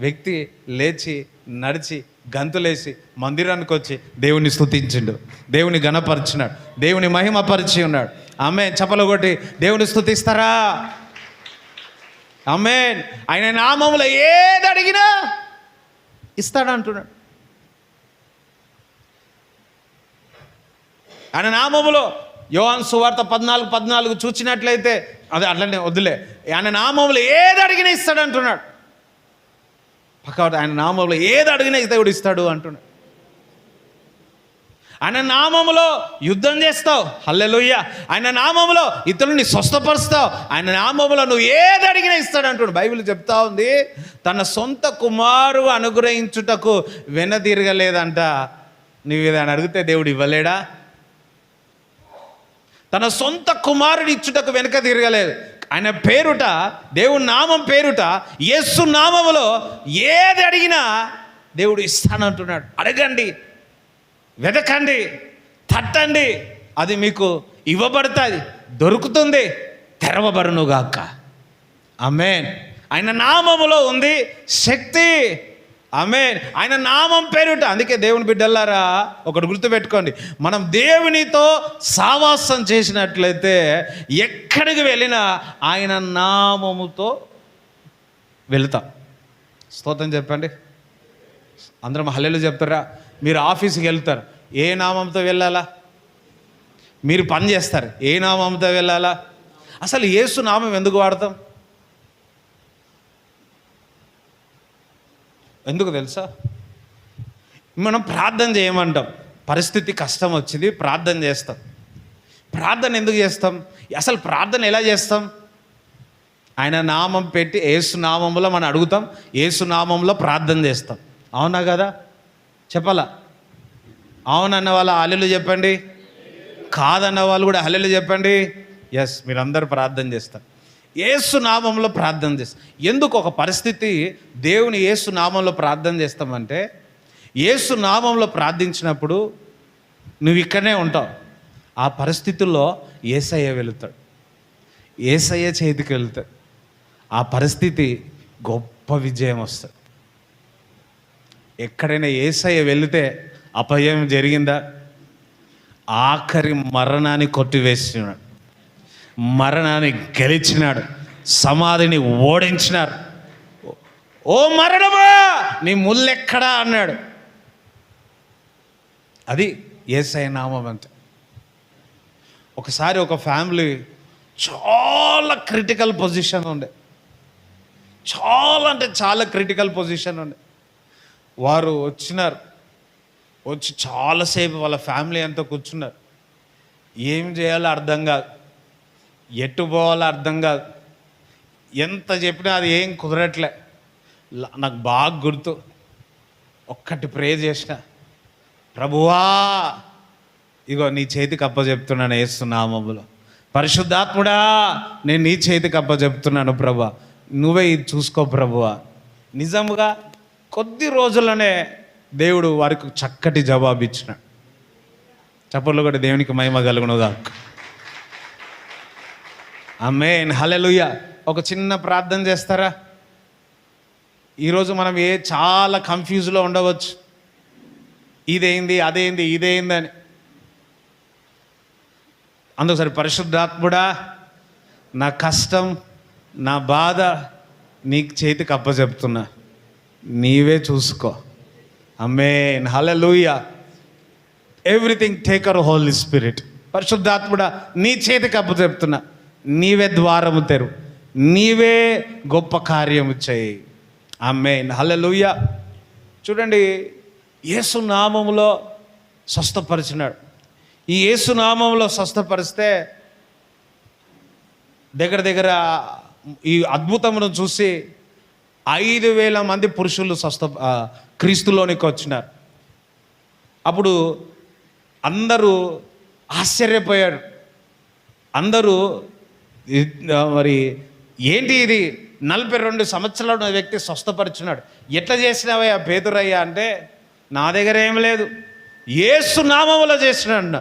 వ్యక్తి లేచి నడిచి గంతులేసి మందిరానికి వచ్చి దేవుని స్తుతించిండు, దేవుని ఘనపరిచినాడు, దేవుని మహిమపరిచి ఉన్నాడు. ఆమేన్. చప్పలు కొట్టి దేవుని స్తుతిస్తారా? ఆమేన్. ఆయన నామములో ఏది అడిగినా ఇస్తాడంటున్నాడు. ఆయన నామములో యోహాను సువార్త 14:14 చూచినట్లయితే అదే అట్లనే వద్దులే, ఆయన నామములో ఏది అడిగినా ఇస్తాడంటున్నాడు. పక్క ఆయన నామంలో ఏది అడిగినా దేవుడు ఇస్తాడు అంటున్నాడు. ఆయన నామములో యుద్ధం చేస్తావు, హల్లెలూయా. ఆయన నామములో ఇతరులని స్వస్థపరుస్తావు, ఆయన నామములో నువ్వు ఏది అడిగినా ఇస్తాడు అంటున్నాడు. బైబిల్ చెప్తా ఉంది, తన సొంత కుమారు అనుగ్రహించుటకు వెనదిరగలేదంట. నువ్వు ఏదైనా అడిగితే దేవుడు ఇవ్వలేడా? తన సొంత కుమారుడు ఇచ్చుటకు వెనుక తిరగలేదు. ఆయన పేరుట, దేవుని నామం పేరుట, యేసు నామములో ఏది అడిగినా దేవుడు ఇస్తానంటున్నాడు. అడగండి, వెతకండి, తట్టండి, అది మీకు ఇవ్వబడుతుంది, దొరుకుతుంది, తెరవబడునుగాక. ఆమేన్. ఆయన నామములో ఉంది శక్తి. ఆమేన్. ఆయన నామం పేరుట. అందుకే దేవుని బిడ్డలారా, ఒకటి గుర్తుపెట్టుకోండి, మనం దేవునితో సావాసం చేసినట్లయితే ఎక్కడికి వెళ్ళినా ఆయన నామముతో వెళుతాం. స్తోత్రం చెప్పండి. అందరం హల్లెలూయా చెప్తారా? మీరు ఆఫీస్కి వెళ్తారు, ఏ నామంతో వెళ్ళాలా? మీరు పని చేస్తారు, ఏ నామంతో వెళ్ళాలా? అసలు యేసు నామం ఎందుకు వాడతాం? ఎందుకు తెలుసా? మనం ప్రార్థన చేయమంటాం, పరిస్థితి కష్టం వచ్చింది, ప్రార్థన చేస్తాం. ప్రార్థన ఎందుకు చేస్తాం? అసలు ప్రార్థన ఎలా చేస్తాం? ఆయన నామం పెట్టి యేసు నామంలో మనం అడుగుతాం, యేసు నామంలో ప్రార్థన చేస్తాం. అవునా కదా? చెప్పాలా? అవునన్న వాళ్ళు హల్లెలూయా చెప్పండి, కాదన్న వాళ్ళు కూడా హల్లెలూయా చెప్పండి. ఎస్, మీరందరూ ప్రార్థన చేస్తారు, యేసు నామంలో ప్రార్థన చేస్తాం. ఎందుకు ఒక పరిస్థితి దేవుని యేసు నామంలో ప్రార్థన చేస్తామంటే, యేసు నామంలో ప్రార్థించినప్పుడు నువ్వు ఇక్కడనే ఉంటావు, ఆ పరిస్థితుల్లో యేసయ్య వెళుతాడు, యేసయ్య చేతికి వెళుతాడు, ఆ పరిస్థితి గొప్ప విజయం వస్తుంది. ఎక్కడైనా యేసయ్య వెళితే అపజయం జరిగిందా? ఆఖరి మరణాన్ని కొట్టివేసినాడు, మరణాన్ని గెలిచినాడు, సమాధిని ఓడించినాడు. ఓ మరణమా నీ ముల్లెక్కడా అన్నాడు. అది యేసయ్య నామం అంటే. ఒకసారి ఒక ఫ్యామిలీ చాలా క్రిటికల్ పొజిషన్ ఉండే, చాలా అంటే చాలా క్రిటికల్ పొజిషన్ ఉండే. వారు వచ్చినారు, వచ్చి చాలాసేపు వాళ్ళ ఫ్యామిలీ అంతా కూర్చున్నారు. ఏం చేయాలో అర్థం కాదు, ఎటు పోవాలో అర్థం కాదు, ఎంత చెప్పినా అది ఏం కుదరట్లే. నాకు బాగా గుర్తు, ఒక్కటి ప్రే చేసిన, ప్రభువా ఇగో నీ చేతికి అప్పచెప్తున్నాను యేసు నామములో, పరిశుద్ధాత్ముడా నేను నీ చేతికి అప్పచెప్తున్నాను ప్రభువా, నువ్వే ఇది చూసుకో ప్రభువా. నిజముగా కొద్ది రోజుల్లోనే దేవుడు వారికి చక్కటి జవాబు ఇచ్చినాడు. చప్పట్లు కూడా దేవునికి మహిమ కలుగునుగాక. ఆమేన్, హల్లెలూయా. ఒక చిన్న ప్రార్థన చేస్తారా? ఈరోజు మనం చాలా కన్ఫ్యూజ్లో ఉండవచ్చు, ఇదేంది అదేంది ఇదేంది అని. అందుకని పరిశుద్ధాత్ముడా నా కష్టం నా బాధ నీకు చేతికి అప్పచెప్తున్నా, నీవే చూసుకో. Amen, hallelujah. Everything take our Holy Spirit. పరిశుద్ధాత్ముడా నీ చేతికి అప్పచెప్తున్నా, నీవే ద్వారము తెరు, నీవే గొప్ప కార్యము చేయి. ఆమేన్, హల్లెలూయా. చూడండి, యేసు నామములో స్వస్థపరిచినాడు. ఈ యేసు నామములో స్వస్థపరిస్తే దగ్గర ఈ అద్భుతమును చూసి 5,000 మంది పురుషులు క్రీస్తులోనికి వచ్చినారు. అప్పుడు అందరూ ఆశ్చర్యపోయారు. అందరూ మరి ఏంటి ఇది, 42 సంవత్సరాలు ఉన్న వ్యక్తి స్వస్థపరిచినాడు, ఎట్లా చేసినావయ్యా పేతురయ్యా అంటే, నా దగ్గర ఏం లేదు, యేసు నామములో చేసినాడు.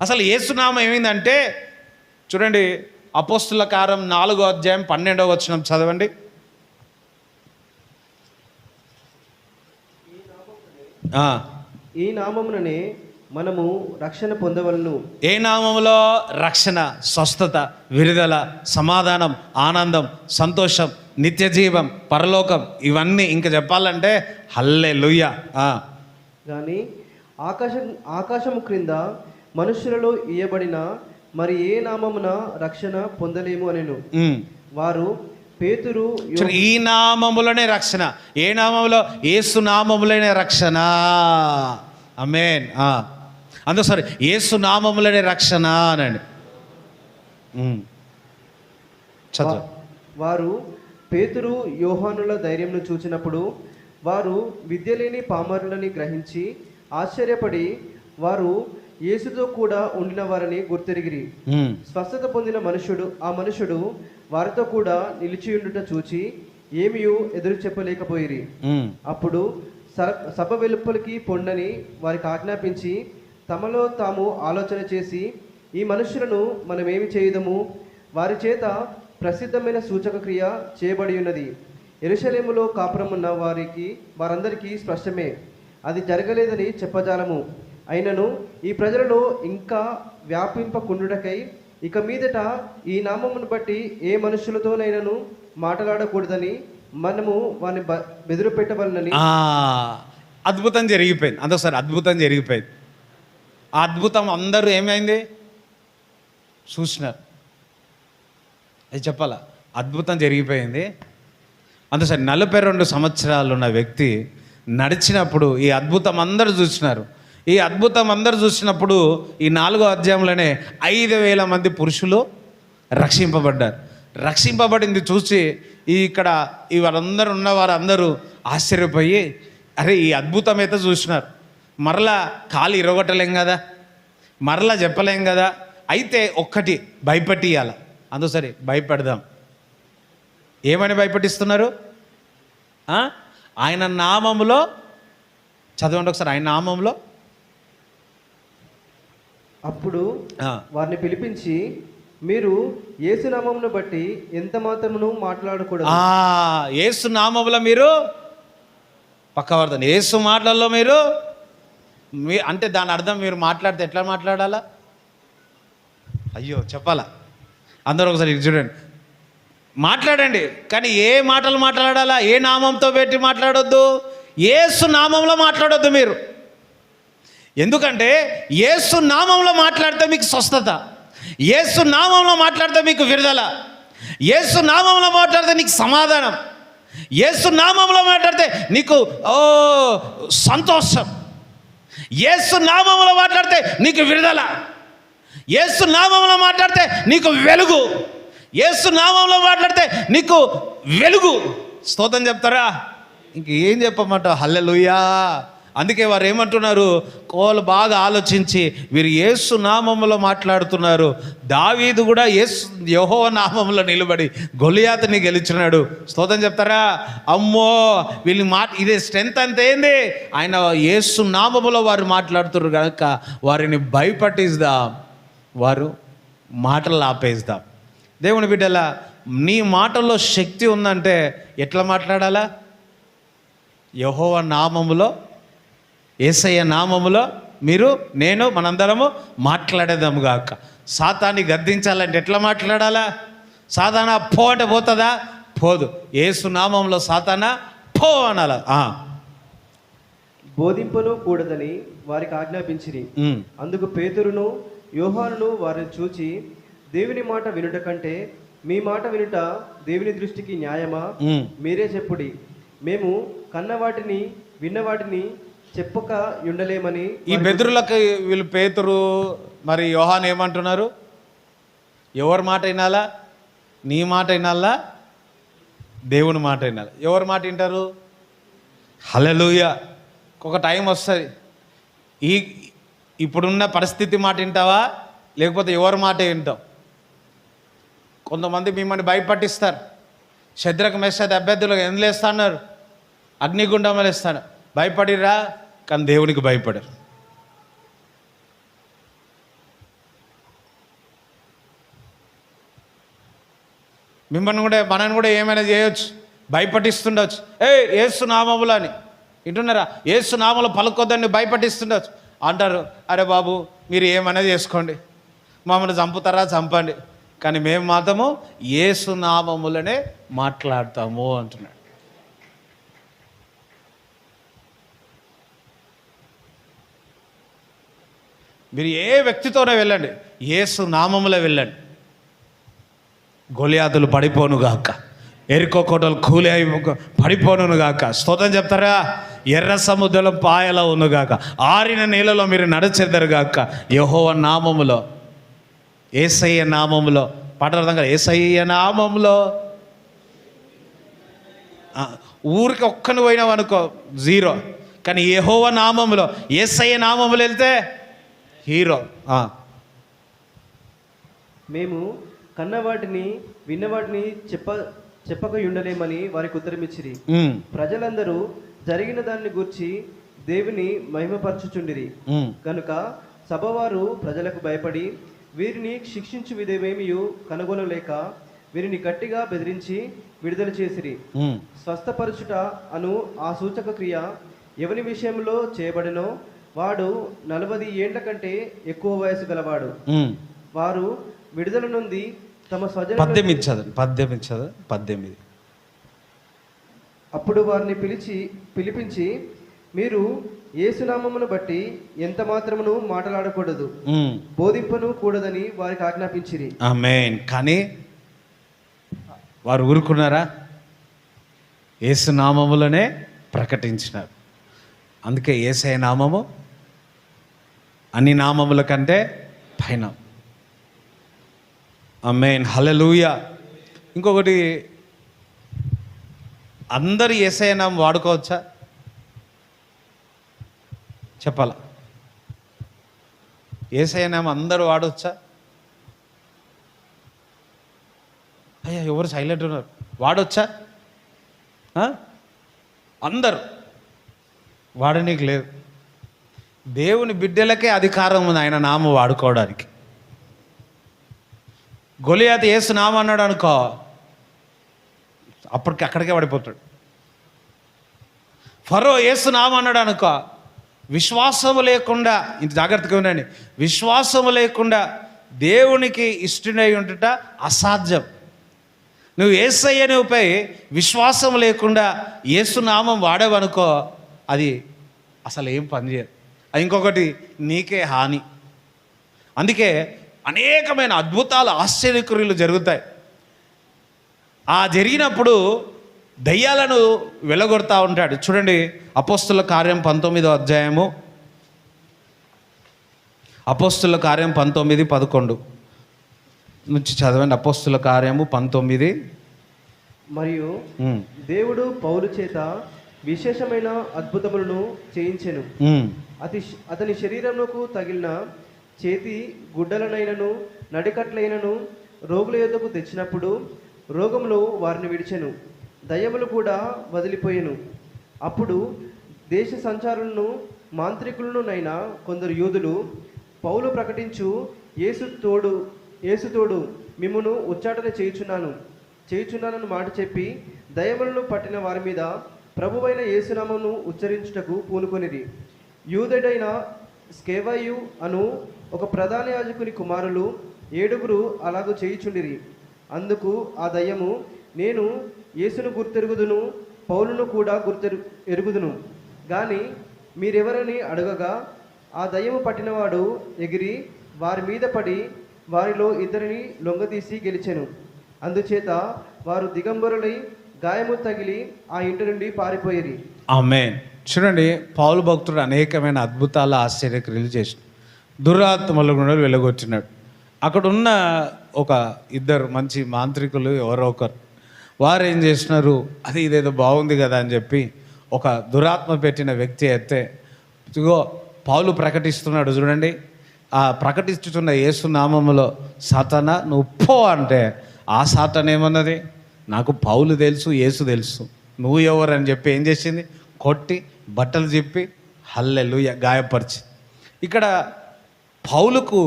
అసలు యేసు నామం ఏమైందంటే, చూడండి అపోస్తుల కార్యం 4వ అధ్యాయం 12వ వచనం చదవండి. ఈ నామముననే మనము రక్షణ పొందవలను. ఏ నామములో? రక్షణ, స్వస్థత, విడుదల, సమాధానం, ఆనందం, సంతోషం, నిత్య జీవం, పరలోకం, ఇవన్నీ ఇంకా చెప్పాలంటే హల్లెలూయా. కానీ ఆకాశము క్రింద మనుషులలో ఇయ్యబడిన మరి ఏ నామమున రక్షణ పొందలేము అనెను. వారు పేతురు, ఈ నామములోనే రక్షణ. ఏ నామములో? యేసు నామములోనే రక్షణ. ఆమేన్. అందుకు సరే యేసు నామములనే రక్షణ అనండి. చదువు. వారు పేతురు యోహానుల ధైర్యంను చూచినప్పుడు వారు విద్య లేని పామరులని గ్రహించి ఆశ్చర్యపడి వారు యేసుతో కూడా ఉండిన వారిని గుర్తెరిగిరి. స్వస్థత పొందిన ఆ మనుషుడు వారితో కూడా నిలిచియుండుట చూచి ఏమియూ ఎదురు చెప్పలేకపోయిరి. అప్పుడు సభ వెలుపలికి పొండని వారికి ఆజ్ఞాపించి తమలో తాము ఆలోచన చేసి ఈ మనుషులను మనమేమి చేయుదము? వారి చేత ప్రసిద్ధమైన సూచక క్రియ చేయబడి ఉన్నది. యెరూషలేములో కాపురమున్న వారందరికీ స్పష్టమే, అది జరగలేదని చెప్పజాలము. అయినను ఈ ప్రజలలో ఇంకా వ్యాపింపకుండుటకై ఇక మీదట ఈ నామమును బట్టి ఏ మనుషులతోనైనాను మాట్లాడకూడదని మనము వారిని బెదిరి పెట్టవలనని. అద్భుతం జరిగిపోయింది. అందుకోసారి అద్భుతం జరిగిపోయింది. ఆ అద్భుతం అందరూ ఏమైంది చూసినారు. అది చెప్పాలా, అద్భుతం జరిగిపోయింది. అందుసరి 42 సంవత్సరాలు ఉన్న వ్యక్తి నడిచినప్పుడు ఈ అద్భుతం అందరూ చూసినారు. ఈ అద్భుతం అందరూ చూసినప్పుడు ఈ 4వ అధ్యాయంలోనే 5,000 మంది పురుషులు రక్షింపబడ్డారు. రక్షింపబడింది చూసి ఇక్కడ వారందరూ ఉన్న వారందరూ ఆశ్చర్యపోయి, అరే ఈ అద్భుతం అయితే చూసినారు, మరలా కాలు ఇరగొట్టలేం కదా, మరలా చెప్పలేం కదా, అయితే ఒక్కటి భయపెట్టియాల. అందుసరి భయపెడదాం. ఏమని భయపెట్టిస్తున్నారు? ఆయన నామములో చదవండి ఒకసారి. ఆయన నామంలో. అప్పుడు వారిని పిలిపించి మీరు యేసు నామమును బట్టి ఎంత మాత్రమును మాట్లాడకూడదు. యేసు నామములో మీరు పక్కవర్తండి. యేసు మాటలలో మీరు అంటే దాని అర్థం మీరు మాట్లాడితే ఎట్లా మాట్లాడాలా? అయ్యో చెప్పాలా? అందరూ ఒకసారి చూడండి. మాట్లాడండి, కానీ ఏ మాటలు మాట్లాడాలా? ఏ నామంతో పెట్టి మాట్లాడొద్దు? యేసు నామంలో మాట్లాడొద్దు మీరు. ఎందుకంటే యేసు నామంలో మాట్లాడితే మీకు స్వస్థత, యేసు నామంలో మాట్లాడితే మీకు విడుదల, యేసు నామంలో మాట్లాడితే నీకు సమాధానం, యేసు నామంలో మాట్లాడితే నీకు సంతోషం, యేసు నామంలో మాట్లాడితే నీకు విడుదల, యేసు నామంలో మాట్లాడితే నీకు వెలుగు, యేసు నామంలో మాట్లాడితే నీకు వెలుగు. స్తోత్రం చెప్తారా? ఇంకేం చెప్పమంటావు? హల్లెలూయా. అందుకే వారు ఏమంటున్నారు? కోలు బాగా ఆలోచించి వీరు యేసు నామములో మాట్లాడుతున్నారు. దావీదు కూడా యెహోవా నామములో నిలబడి గొలియాతుని గెలిచినాడు. స్తోత్రం చెప్తారా? అమ్మో వీళ్ళు ఇదే స్ట్రెంత్ అంతే ఏంది? ఆయన యేసు నామములో వారు మాట్లాడుతున్నారు కనుక వారిని భయపట్టిద్దాం, వారు మాటలు ఆపేద్దాం. దేవుని బిడ్డలా, నీ మాటల్లో శక్తి ఉందంటే ఎట్లా మాట్లాడాలా? యెహోవా నామములో, యేసయ్య నామములో నేను మనందరము మాట్లాడేదాము గాక. సాతాన్ని గద్దించాలంటే ఎట్లా మాట్లాడాలా? సాతానా పో అంటే పోతుందా? పోదు. యేసు నామంలో సాతానా పో అనాల. బోధింపను కూడదని వారికి ఆజ్ఞాపించిరి. అందుకు పేతురును యోహానును వారిని చూచి, దేవుని మాట వినుట కంటే మీ మాట వినుట దేవుని దృష్టికి న్యాయమా? మీరే చెప్పుడి. మేము కన్నవాటిని విన్నవాటిని చెప్పక ఉండలేమని. ఈ బెదురులకు వీళ్ళు పేతురు మరి యోహాను ఏమంటున్నారు? ఎవరి మాట వినాలా? నీ మాట వినాలా? దేవుని మాట వినాలి. ఎవరి మాట వింటారు? హల్లెలూయా. ఒక టైం వస్తుంది, ఇప్పుడున్న పరిస్థితి మాట వింటావా, లేకపోతే ఎవరి మాట వింటావు? కొంతమంది మిమ్మల్ని భయపట్టిస్తారు. శద్రకు మెషకు అభ్యర్థులకు ఎందులో వేస్తాన్నారు? అగ్నిగుండంలో వేస్తాను. భయపడిరా, కానీ దేవునికి భయపడరు. మనని కూడా ఏమైనా చేయొచ్చు, భయపట్టిస్తుండొచ్చు. యేసు నామములు అని వింటున్నారా? యేసు నామములు పలుకొద్దని భయపట్టిస్తుండొచ్చు. అంటారు, అరే బాబు మీరు ఏమైనా చేసుకోండి, మమ్మల్ని చంపుతారా చంపండి, కానీ మేము మాత్రము యేసు నామములనే మాట్లాడతాము అంటున్నాడు. మీరు ఏ వ్యక్తితోనే వెళ్ళండి, యేసు నామములో వెళ్ళండి. గొలియాతులు పడిపోను గాక, ఎరికో కోటలు కూలి పడిపోను గాక. స్తోత్రం చెప్తారా? ఎర్ర సముద్రం పాయల ఉన్నగాక, ఆరిన నీళ్ళలో మీరు నడచెదరుగాక. యెహోవా నామములో, యేసయ్య నామములో, పాటర్థం కదా, యేసయ్య నామములో. ఊరికి ఒక్కను పోయినావు అనుకో జీరో, కానీ యెహోవా నామములో, యేసయ్య నామములో వెళ్తే హీరో. మేము కన్నవాటిని విన్నవాటిని చెప్పక ఉండలేమని వారికి ఉత్తరమిచ్చిరి. ప్రజలందరూ జరిగిన దాన్ని గూర్చి దేవుని మహిమపరచుచుండిరి. కనుక సభవారు ప్రజలకు భయపడి వీరిని శిక్షించు విధేమేమియు కనుగొనలేక వీరిని గట్టిగా బెదిరించి విడుదల చేసిరి. స్వస్థపరచుట అను ఆ సూచక క్రియ ఎవని విషయంలో చేయబడినో వాడు 40 ఏండ్ల కంటే ఎక్కువ వయసు గలవాడు. వారు విడుదల నుండి తమ స్వజన 18. అప్పుడు వారిని పిలిపించి మీరు యేసునామమును బట్టి ఎంత మాత్రమును మాట్లాడకూడదు, బోధింపను కూడదని వారికి ఆజ్ఞాపించిరి. ఆమేన్. కానీ వారు ఊరుకున్నారా? యేసునామములోనే ప్రకటించినారు. అందుకే యేసయ్య నామము అన్ని నామముల కంటే పైన. ఆమేన్, హల్లెలూయా. ఇంకొకటి, అందరు యేసయ్య నామం వాడుకోవచ్చా? చెప్పాలా? యేసయ్య నామం అందరూ వాడవచ్చా? అయ్యా ఎవరు సైలెంట్ ఉన్నారు? వాడొచ్చా? అందరు వాడనీకి లేదు. దేవుని బిడ్డలకే అధికారం ఉంది ఆయన నామం వాడుకోవడానికి. గొలియాతు యేసు నామం అన్నాడు అనుకో, అక్కడికే పడిపోతాడు. ఫరో యేసు నామం అన్నాడు అనుకో, విశ్వాసము లేకుండా, ఇంత జాగ్రత్తగా ఉండండి, విశ్వాసము లేకుండా దేవునికి ఇష్టడై ఉంటుట అసాధ్యం. నువ్వు యేసయ్యపై విశ్వాసం లేకుండా యేసునామం వాడేవనుకో, అది అసలు ఏం పనిచేయదు. ఇంకొకటి, నీకే హాని. అందుకే అనేకమైన అద్భుతాలు, ఆశ్చర్యక్రియలు జరుగుతాయి. ఆ జరిగినప్పుడు దయ్యాలను వెళ్ళగొడతా ఉంటాడు. చూడండి, అపోస్తుల కార్యం 19వ అధ్యాయము, అపోస్తుల కార్యం 19:11 నుంచి చదవండి. అపోస్తుల కార్యము 19. మరియు దేవుడు పౌలు చేత విశేషమైన అద్భుతములను చేయించెను. అతని శరీరమునకు తగిలిన చేతి గుడ్డలనైనను నడికట్లైనను రోగుల యొద్దకు తెచ్చినప్పుడు రోగములు వారిని విడిచెను, దయ్యములు కూడా వదిలిపోయెను. అప్పుడు దేశ సంచారులను మాంత్రికులనునైనా కొందరు యూదులు పౌలు ప్రకటించు యేసు తోడు మిమ్మును ఉచ్చాటన చేయుచున్నానని మాట చెప్పి దయ్యములను పట్టిన వారి మీద ప్రభువైన యేసునామమును ఉచ్చరించుటకు పూనుకొనిరి. యూదుడైన స్కేవయు అను ఒక ప్రధాన యాజకుని కుమారులు 7 అలాగూ చేయుచుండిరి. అందుకు ఆ దయ్యము, నేను యేసును గుర్తెరుగుదును, పౌలును కూడా ఎరుగుదును గాని మీరెవరని అడగగా, ఆ దయ్యము పట్టినవాడు ఎగిరి వారి మీద పడి వారిలో 2 లొంగదీసి గెలిచెను. అందుచేత వారు దిగంబరులై గాయము తగిలి ఆ ఇంటి నుండి పారిపోయిరి. ఆమేన్. చూడండి, పౌలు భక్తుడు అనేకమైన అద్భుతాల ఆశ్చర్యక్రియలు చేసి దురాత్మలు కూడా వెళ్ళగొట్టినాడు. అక్కడ ఉన్న ఒక 2 మంచి మాంత్రికులు ఎవరో ఒకరు, వారు ఏం చేసినారు, అది ఇదేదో బాగుంది కదా అని చెప్పి ఒక దురాత్మ పెట్టిన వ్యక్తి అయితే, ఇదిగో పౌలు ప్రకటిస్తున్నాడు చూడండి, ఆ ప్రకటిస్తున్న యేసు నామములో సాతానా నువ్వు పో అంటే, ఆ సాతాన్ ఏమన్నది, నాకు పౌలు తెలుసు, యేసు తెలుసు, నువ్వు ఎవరు అని చెప్పి ఏం చేసింది, కొట్టి బట్టలు చెప్పి హల్లెలూయా గాయపరిచి. ఇక్కడ పౌలుకు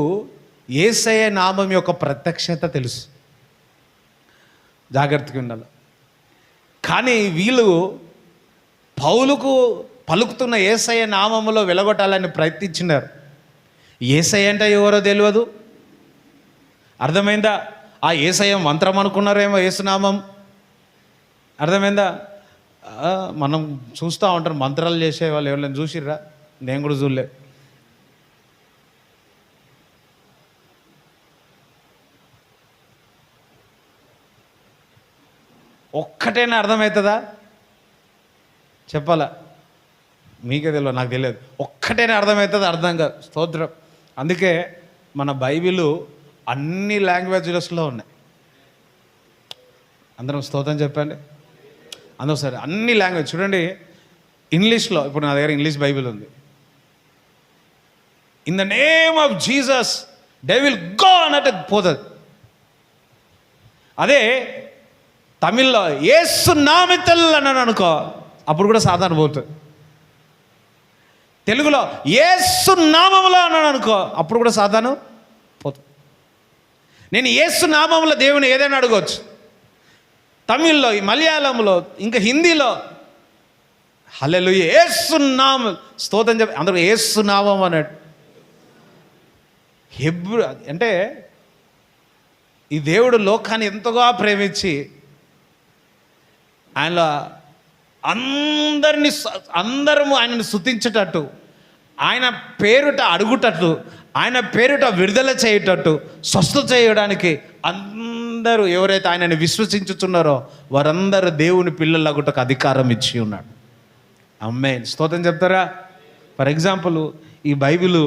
యేసయ్య నామం యొక్క ప్రత్యక్షత తెలుసు, జాగ్రత్తగా ఉండాలి. కానీ వీళ్ళు పౌలుకు పలుకుతున్న యేసయ్య నామములో వెలగొట్టాలని ప్రయత్నించినారు. యేసయ్య అంటే ఎవరో తెలియదు, అర్థమైందా? ఆ యేసయ్య మంత్రం అనుకున్నారేమో, యేసునామం, అర్థమైందా? మనం చూస్తూ ఉంటారు మంత్రాలు చేసేవాళ్ళు, ఎవరైనా చూసిర్రా? నేను కూడా చూడలే. ఒక్కటైనా అర్థమవుతుందా? చెప్పాలా? మీకే తెలియదు, నాకు తెలియదు. ఒక్కటేనే అర్థమవుతుంది, అర్థం కాదు. స్తోత్రం. అందుకే మన బైబిల్ అన్ని లాంగ్వేజెస్లో ఉన్నాయి. అందరం స్తోత్రం చెప్పండి. అందరూ సరే, అన్ని లాంగ్వేజ్ చూడండి. ఇంగ్లీష్లో ఇప్పుడు నా దగ్గర ఇంగ్లీష్ బైబిల్ ఉంది. In the name of Jesus they will go అన్నట్టు పోతుంది. అదే తమిళ్లో యేసు నామములో అన్నాను అనుకో, అప్పుడు కూడా సాధారణ పోతుంది. తెలుగులో యేసు నామములో అన్నాను అనుకో, అప్పుడు కూడా సాధారణ పోతుంది. నేను యేసు నామములో దేవుని ఏదైనా అడగవచ్చు. తమిళ్లో, ఈ మలయాళంలో, ఇంకా హిందీలో హల్లెలూయా యేసు నామం స్తోత్రం చెప్పి అందరూ యేసు నామం అన్నట్టు. హెబ్రూ అంటే ఈ దేవుడు లోకాన్ని ఎంతగా ప్రేమించి ఆయన అందరము ఆయనను స్తుతించేటట్టు, ఆయన పేరుట అడుగుటట్టు, ఆయన పేరుట విడుదల చేయటట్టు, స్వస్థత చేయడానికి అందరూ ఎవరైతే ఆయనని విశ్వసించుతున్నారో వారందరూ దేవుని పిల్లలగుటకు అధికారం ఇచ్చి ఉన్నాడు. ఆమేన్. స్తోత్రం చెప్తారా? ఫర్ ఎగ్జాంపుల్, ఈ బైబిల్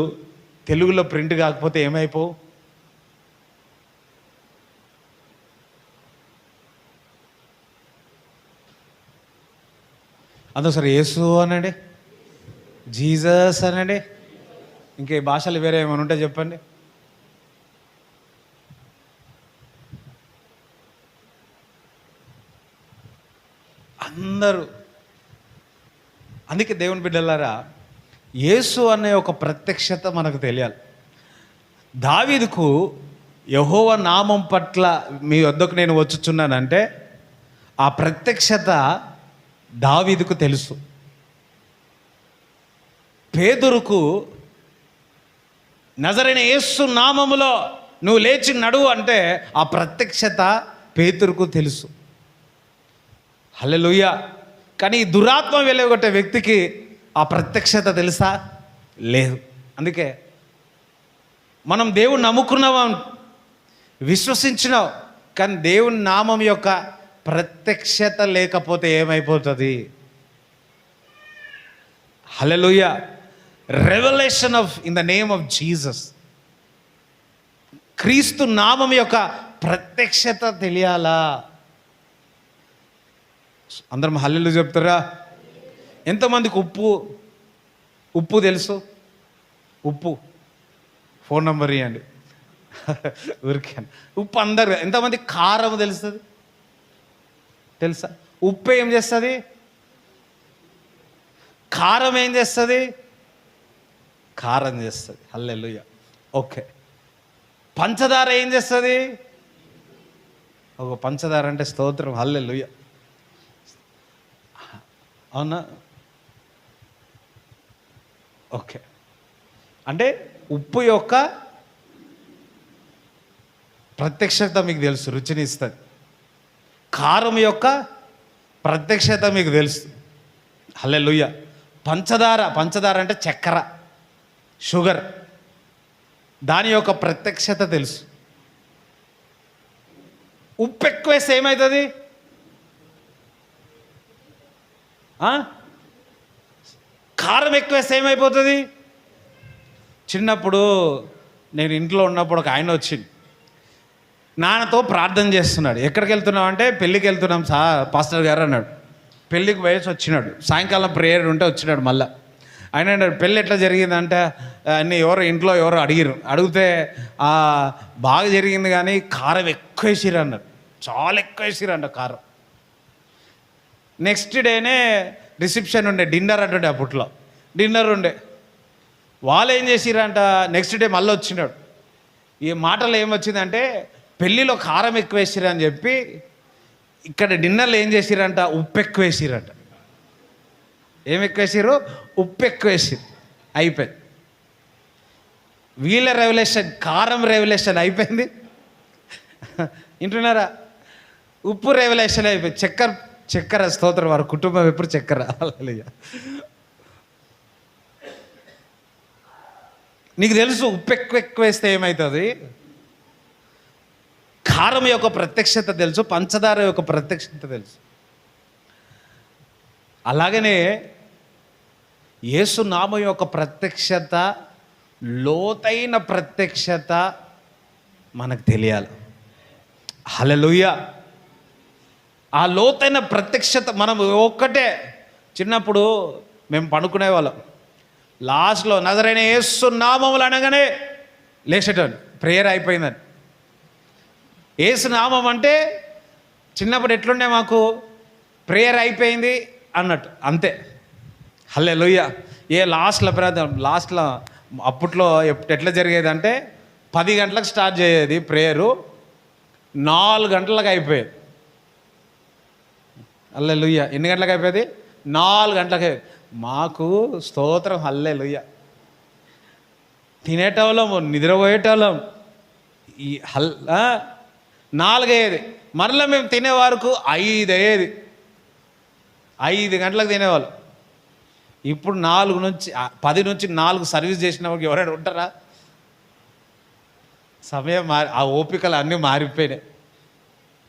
తెలుగులో ప్రింట్ కాకపోతే ఏమైపో? అందరూ సరే యేసు అనండి, జీసస్ అనండి. ఇంకే భాషలు వేరే ఏమైనా ఉంటే చెప్పండి. అందరూ. అందుకే దేవుని బిడ్డలారా, యేసు అనే ఒక ప్రత్యక్షత మనకు తెలియాలి. దావీదుకు యెహోవా నామం పట్ల మీ వద్దకు నేను వచ్చుచున్నానంటే ఆ ప్రత్యక్షత దావీదుకు తెలుసు. పేతురుకు నజరైన యేసు నామములో నువ్వు లేచి నడువు అంటే ఆ ప్రత్యక్షత పేతురుకు తెలుసు. హల్లెలూయా. కానీ ఈ దురాత్మ వెలువగొట్టే వ్యక్తికి ఆ ప్రత్యక్షత తెలుసా? లేదు. అందుకే మనం దేవుని నమ్ముకున్నాం, విశ్వసించినాం, కానీ దేవుని నామం యొక్క ప్రత్యక్షత లేకపోతే ఏమైపోతుంది? Hallelujah. Revolution of in the name of Jesus. క్రీస్తు నామం యొక్క ప్రత్యక్షత తెలియాలా? అందరం హల్లెలూయా చెప్తారా? ఎంతమందికి ఉప్పు తెలుసు? ఉప్పు ఫోన్ నంబర్ ఇవ్వండి. ఊరికే ఉప్పు అందరు. ఎంతమంది కారం తెలుస్తుంది? తెలుసా? ఉప్పు ఏం చేస్తుంది? కారం ఏం చేస్తుంది? కారం చేస్తుంది. హల్లెలూయా. ఓకే. పంచదార ఏం చేస్తుంది? ఒక పంచదార అంటే స్తోత్రం. హల్లెలూయా. అవునా? ఓకే. అంటే ఉప్పు యొక్క ప్రత్యక్షత మీకు తెలుసు, రుచిని ఇస్తుంది. కారం యొక్క ప్రత్యక్షత మీకు తెలుసు. హల్లెలూయా. పంచదార అంటే చక్కెర, షుగర్, దాని యొక్క ప్రత్యక్షత తెలుసు. ఉప్పు ఎక్కువ వేస్తే ఏమవుతుంది? కారం ఎక్కువ వేస్తే ఏమైపోతుంది? చిన్నప్పుడు నేను ఇంట్లో ఉన్నప్పుడు ఒక ఆయన వచ్చింది, నాన్నతో ప్రార్థన చేస్తున్నాడు. ఎక్కడికి వెళ్తున్నావు అంటే పెళ్ళికి వెళ్తున్నాం పాస్టర్ గారు అన్నాడు. పెళ్ళికి వయసు వచ్చినాడు, సాయంకాలం ప్రేయర్ ఉంటే వచ్చినాడు. మళ్ళీ ఆయన అన్నాడు, పెళ్ళి ఎట్లా జరిగిందంటే అన్నీ ఇంట్లో ఎవరో అడిగితే బాగా జరిగింది కానీ కారం ఎక్కువ వేసిరు అన్నారు. చాలా ఎక్కువ వేసిరంట కారం. నెక్స్ట్ డేనే రిసెప్షన్ ఉండే, డిన్నర్ అంటే అప్పట్లో డిన్నర్ ఉండే. వాళ్ళు ఏం చేసిరంట, నెక్స్ట్ డే మళ్ళీ వచ్చినాడు. ఈ మాటలు ఏమొచ్చిందంటే పెళ్ళిలో కారం ఎక్కువ వేసిరు అని చెప్పి ఇక్కడ డిన్నర్లో ఏం చేసిరంట, ఉప్పు ఎక్కువ వేసిరంట. ఏం ఎక్కువ వేసిరు? ఉప్పు ఎక్కువ వేసిరు. అయిపోయింది. వీళ్ళ రెవల్యూషన్, కారం రెవల్యూషన్ అయిపోయింది. వింటున్నారా? ఉప్పు రెవల్యూషన్ అయిపోయింది. చక్కెర స్తోత్రం. వారి కుటుంబం ఎప్పుడు చక్కెర. నీకు తెలుసు ఉప్పు ఎక్కువ వేస్తే ఏమవుతుంది? కారం యొక్క ప్రత్యక్షత తెలుసు, పంచదార యొక్క ప్రత్యక్షత తెలుసు. అలాగనే యేసు నామం యొక్క ప్రత్యక్షత, లోతైన ప్రత్యక్షత మనకు తెలియాలి. హల్లెలూయా. ఆ లోతైన ప్రత్యక్షత మనం ఒక్కటే. చిన్నప్పుడు మేము పడుకునేవాళ్ళం, లాస్ట్లో నజరైన యేసు నామములు అనగానే లేచేటోని, ప్రేయర్ అయిపోయిందని. యేసు నామం అంటే చిన్నప్పుడు ఎట్లుండే మాకు, ప్రేయర్ అయిపోయింది అన్నట్టు, అంతే. హల్లెలూయా. లాస్ట్లో లాస్ట్లో అప్పట్లో ఎట్లా జరిగేది అంటే 10 గంటలకు స్టార్ట్ చేయేది ప్రేయరు, 4 గంటలకు అయిపోయేది. హల్లెలూయా. ఎన్ని గంటలకు అయిపోయేది? 4 గంటలకి. మాకు స్తోత్రం, హల్లెలూయా. తినేటోళ్ళం, నిద్రపోయేటోళ్ళం. ఈ 4 అయ్యేది. మరలా మేము తినే వరకు 5 అయ్యేది. 5 గంటలకు తినేవాళ్ళు. ఇప్పుడు 4 నుంచి 10 నుంచి 4 సర్వీస్ చేసిన వాళ్ళకి ఎవరైనా ఉంటారా? సమయం ఆ ఓపికలు అన్నీ మారిపోయినాయి.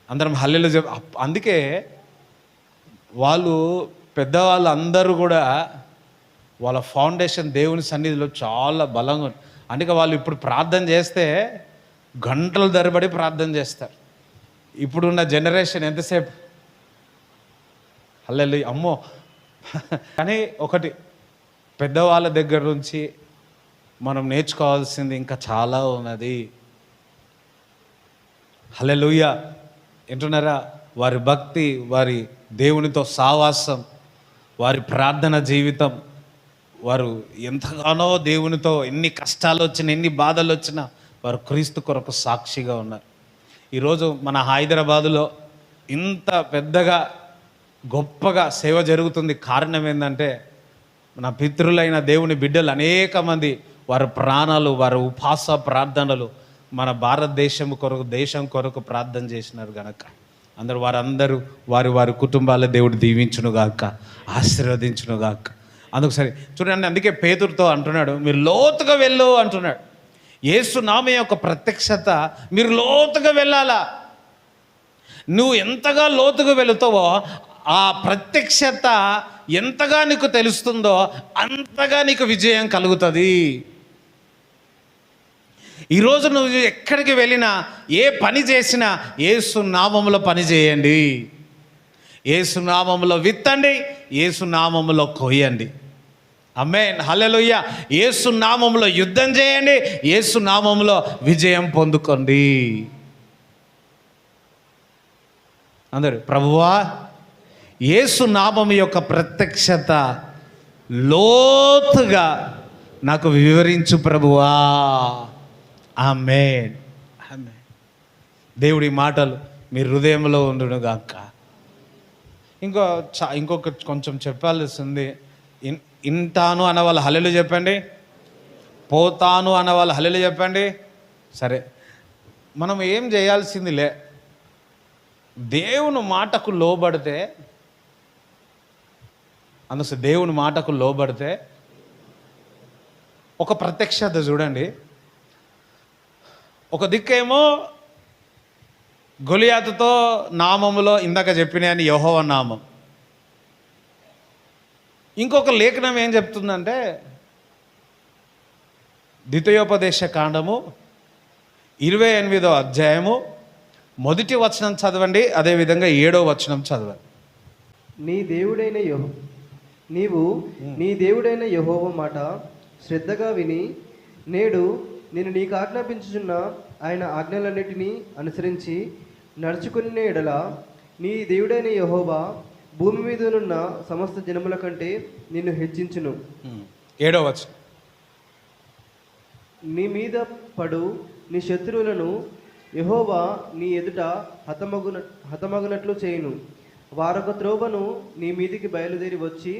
అందరం హల్లెలూయా. అందుకే వాళ్ళు పెద్దవాళ్ళు అందరూ కూడా వాళ్ళ ఫౌండేషన్ దేవుని సన్నిధిలో చాలా బలంగా ఉంది. అందుకే వాళ్ళు ఇప్పుడు ప్రార్థన చేస్తే గంటల తరబడి ప్రార్థన చేస్తారు. ఇప్పుడున్న జనరేషన్ ఎంతసేపు హల్లెలూయా, అమ్మో. కానీ ఒకటి, పెద్దవాళ్ళ దగ్గర నుంచి మనం నేర్చుకోవాల్సింది ఇంకా చాలా ఉన్నది. హల్లెలూయా. వింటున్నారా? వారి భక్తి, వారి దేవునితో సావాసం, వారి ప్రార్థన జీవితం, వారు ఎంతగానో దేవునితో ఎన్ని కష్టాలు వచ్చినా, ఎన్ని బాధలు వచ్చినా వారు క్రీస్తు కొరకు సాక్షిగా ఉన్నారు. ఈరోజు మన హైదరాబాదులో ఇంత పెద్దగా గొప్పగా సేవ జరుగుతుంది. కారణం ఏంటంటే మన పితృలైన దేవుని బిడ్డలు అనేక మంది వారి ప్రాణాలు, వారి ఉపవాస ప్రార్థనలు మన భారతదేశం కొరకు, దేశం కొరకు ప్రార్థన చేసినారు గనక వారందరూ వారి వారి కుటుంబాల దేవుడు దీవించునుగాక, ఆశీర్వదించునుగాక. అందుకు సరే చూడండి, అందుకే పేతురుతో అంటున్నాడు, మీరు లోతుగా వెళ్ళు అంటున్నాడు. యేసు నామం యొక్క ప్రత్యక్షత మీరు లోతుగా వెళ్ళాలా. నువ్వు ఎంతగా లోతుగా వెళుతావో ఆ ప్రత్యక్షత ఎంతగా నీకు తెలుస్తుందో అంతగా నీకు విజయం కలుగుతుంది. ఈరోజు నువ్వు ఎక్కడికి వెళ్ళినా, ఏ పని చేసినా యేసు నామములో పని చేయండి, యేసు నామములో విత్తండి, యేసు నామములో కోయండి. ఆమేన్, హల్లెలూయా. యేసు నామములో యుద్ధం చేయండి, యేసు నామములో విజయం పొందుకోండి. అందరూ ప్రభువా యేసు నామం యొక్క ప్రత్యక్షత లోతుగా నాకు వివరించు ప్రభువా. ఆమేన్, ఆమేన్. దేవుడి మాటలు మీ హృదయంలో ఉండునుగాక. ఇంకొక కొంచెం చెప్పాల్సింది. ఇంటాను అన్నవాళ్ళు హల్లెలూయా చెప్పండి, పోతాను అన్నవాళ్ళు హల్లెలూయా చెప్పండి. సరే, మనం ఏం చేయాల్సిందిలే, దేవుని మాటకు లోబడితే, అందుకే దేవుని మాటకు లోబడితే ఒక ప్రత్యక్షత చూడండి. ఒక దిక్కేమో గొలియాతుతో నామములో ఇందాక చెప్పినాయని యెహోవా నామం. ఇంకొక లేఖనం ఏం చెప్తుందంటే, ద్వితీయోపదేశ కాండము 28వ అధ్యాయము 1వ వచనం చదవండి, అదేవిధంగా 7వ వచనం చదవండి. నీవు నీ దేవుడైన యెహోవా మాట శ్రద్ధగా విని నేడు నేను నీకు ఆజ్ఞాపించుచున్న ఆయన ఆజ్ఞలన్నిటినీ అనుసరించి నడుచుకునే ఎడల నీ దేవుడైన యెహోవా భూమి మీదనున్న సమస్త జనముల కంటే నిన్ను హెచ్చించును. 7వ వచనం. నీ మీద పడు నీ శత్రువులను యెహోవా నీ ఎదుట హతమగునట్లు చేయును. వారొక త్రోవను నీ మీదికి బయలుదేరి వచ్చి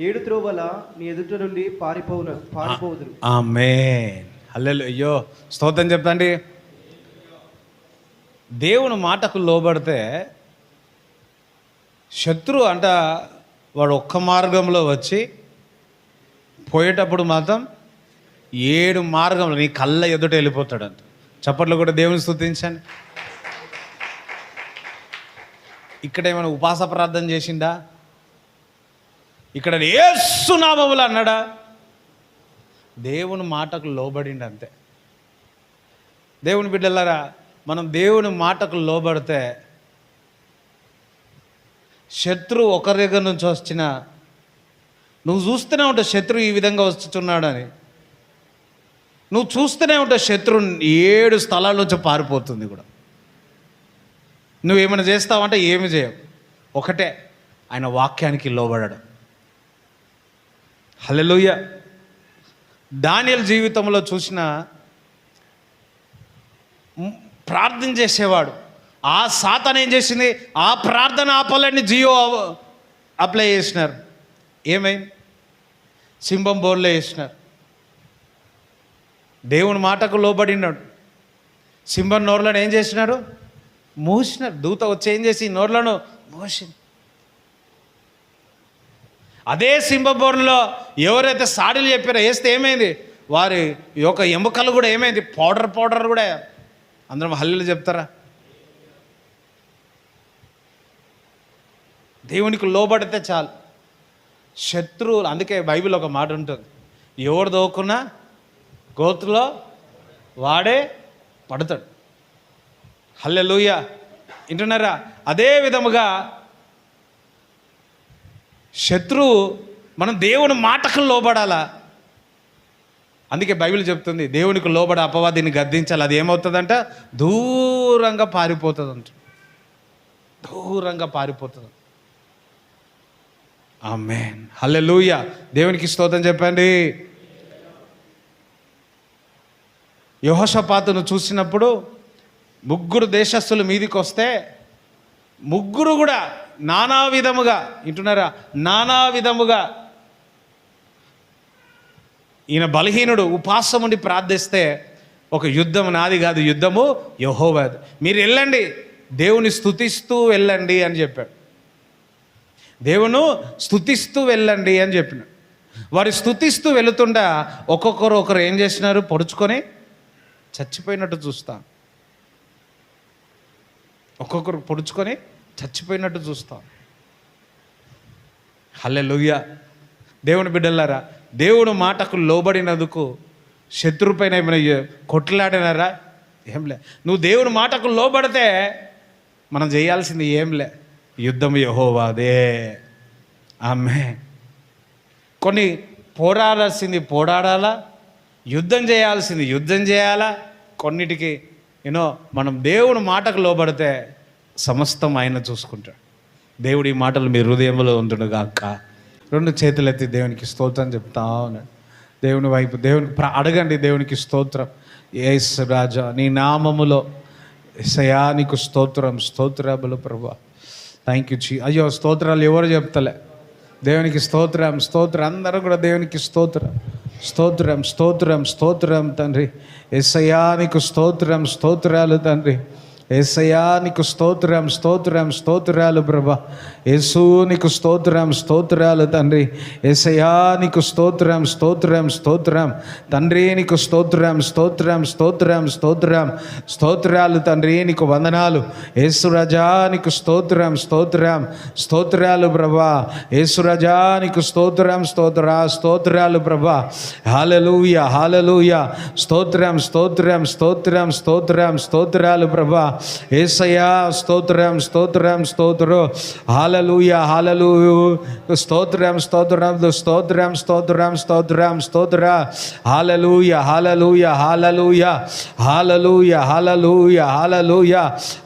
7 త్రోవల నీ ఎదుట నుండి పారిపోవుదురు. ఆమేన్, హల్లెలూయా. అయ్యో స్తోత్రం చెప్తాండి. దేవుని మాటకు లోబడితే శత్రు అంట వాడు ఒక్క మార్గంలో వచ్చి పోయేటప్పుడు మాత్రం 7 మార్గంలో నీ కళ్ళ ఎదుట వెళ్ళిపోతాడంట. చప్పట్లు కూడా దేవుని స్తుతించండి. ఇక్కడ ఏమైనా ఉపాస ప్రార్థన చేసిందా? ఇక్కడ యేసు నామములో అన్నాడా? దేవుని మాటకు లోబడిండి అంతే. దేవుని బిడ్డలారా, మనం దేవుని మాటకు లోబడితే శత్రువు ఒకరి దగ్గర నుంచి వచ్చిన నువ్వు చూస్తూనే ఉంటావు శత్రువు ఈ విధంగా వస్తున్నాడని. నువ్వు చూస్తూనే ఉంటావు శత్రువు 7 స్థలాల నుంచి పారిపోతుంది కూడా. నువ్వేమైనా చేస్తావంటే ఏమి చేయవు. ఒకటే, ఆయన వాక్యానికి లోబడడం. హల్లెలూయా. దానియేలు జీవితంలో చూసిన ప్రార్థన చేసేవాడు. ఆ సాతాను ఏం చేసింది? ఆ ప్రార్థన ఆపాలని జియో అప్లై చేసినారు. ఏమైంది? సింహం బోర్లో వేసినారు. దేవుని మాటకు లోబడినాడు. సింహం నోర్లను ఏం చేసినారు? మూసినారు. దూత వచ్చి ఏం చేసి నోర్లను మూసింది. అదే సింహబోర్లో ఎవరైతే సాడీలు చెప్పారో వేస్తే ఏమైంది? వారి యొక్క ఎముకలు కూడా ఏమైంది? పౌడర్ కూడా. అందరం హల్లెలూయా చెప్తారా? దేవునికి లోబడితే చాలు. శత్రువులు, అందుకే బైబిల్ ఒక మాట ఉంటుంది, ఎవడు దోకున్నా గోతులో వాడే పడతాడు. హల్లెలూయా. వింటున్నారా? అదే విధముగా శత్రువు మనం దేవుని మాటకు లోబడాలా. అందుకే బైబిల్ చెప్తుంది దేవునికి లోబడి అపవాదిని గద్దించాలి. అది ఏమవుతుందంట? దూరంగా పారిపోతుందంట. దూరంగా పారిపోతుంది. ఆమేన్. హల్లెలూయా. దేవునికి స్తోత్రం చెప్పండి. యెహోషాపాతును చూసినప్పుడు 3 దేశస్థులు మీదికి వస్తే 3 కూడా నానా విధముగా, వింటున్నారా, నానా విధముగా ఈయన బలహీనుడు ఉపాసం ఉండి ప్రార్థిస్తే, ఒక యుద్ధం నాది కాదు, యుద్ధము యెహోవాది, మీరు వెళ్ళండి దేవుని స్తుతిస్తూ వెళ్ళండి అని చెప్పాడు. దేవును స్తుతిస్తూ వెళ్ళండి అని చెప్పిన వారు స్తుతిస్తూ వెళుతుండా ఒకరు ఏం చేసినారు? పొడుచుకొని చచ్చిపోయినట్టు చూస్తాం. ఒక్కొక్కరు పొడుచుకొని చచ్చిపోయినట్టు చూస్తాం. హల్లెలూయా. దేవుని బిడ్డలారా, దేవుడు మాటకు లోబడినందుకు శత్రుపైన ఏమైనా కొట్లాడినారా? ఏంలే. నువ్వు దేవుని మాటకు లోబడితే మనం చేయాల్సింది ఏంలే, యుద్ధం యెహోవాదే. ఆమేన్. కొన్ని పోరాడాల్సింది పోరాడాలా, యుద్ధం చేయాల్సింది యుద్ధం చేయాలా. కొన్నిటికి మనం దేవుని మాటకు లోబడితే సమస్తం ఆయన చూసుకుంటాడు. దేవుడి మాటలు మీ హృదయంలో ఉండుగాక. 2 చేతులెత్తి దేవునికి స్తోత్రం చెప్తా ఉన్నాడు. దేవుని వైపు దేవునికి అడగండి. దేవునికి స్తోత్రం. యేసు రాజా, నీ నామములో యేసయ్యా నీకు స్తోత్రం. స్తోత్రములు ప్రభువా. Thank you. అయ్యో స్తోత్రాలు ఎవరు చెప్తలే. దేవునికి స్తోత్రం. స్తోత్రం. అందరూ కూడా దేవునికి స్తోత్రం. స్తోత్రం స్తోత్రం స్తోత్రం తండ్రి. యేసయ్యా నీకు స్తోత్రం. స్తోత్రాలు తండ్రి. యేసయ్యా నీకు స్తోత్రం. స్తోత్రం స్తోత్రాలు ప్రభా. యేసు నీకు స్తోత్రం. స్తోత్రాలు తండ్రి. యేసయ్యా నీకు స్తోత్రం. స్తోత్రం స్తోత్రం తండ్రి. నీకు స్తోత్రం. స్తోత్రం స్తోత్రం స్తోత్రం స్తోత్రాలు తండ్రి. నీకు వందనాలు. యేసు రాజా నీకు స్తోత్రం. స్తోత్రం స్తోత్రాలు ప్రభా. యేసు రాజా నీకు స్తోత్రం. స్తోత్రాలు ప్రభా. హల్లెలూయా. హల్లెలూయా. స్తోత్రం స్తోత్రం స్తోత్రం స్తోత్రం స్తోత్రాలు ప్రభా. యేసయ్యా స్తోత్రం. స్తోత్రం స్తోత్రం. హల్లెలూయా. హల్లెలూయా. స్తోత్రం స్తోత్రం స్తోత్రం స్తోత్రం స్తోత్రం స్తోత్ర. హల్లెలూయా. హల్లెలూయా. హల్లెలూయా. హల్లెలూయా. హల్లెలూయా. హల్లెలూయా.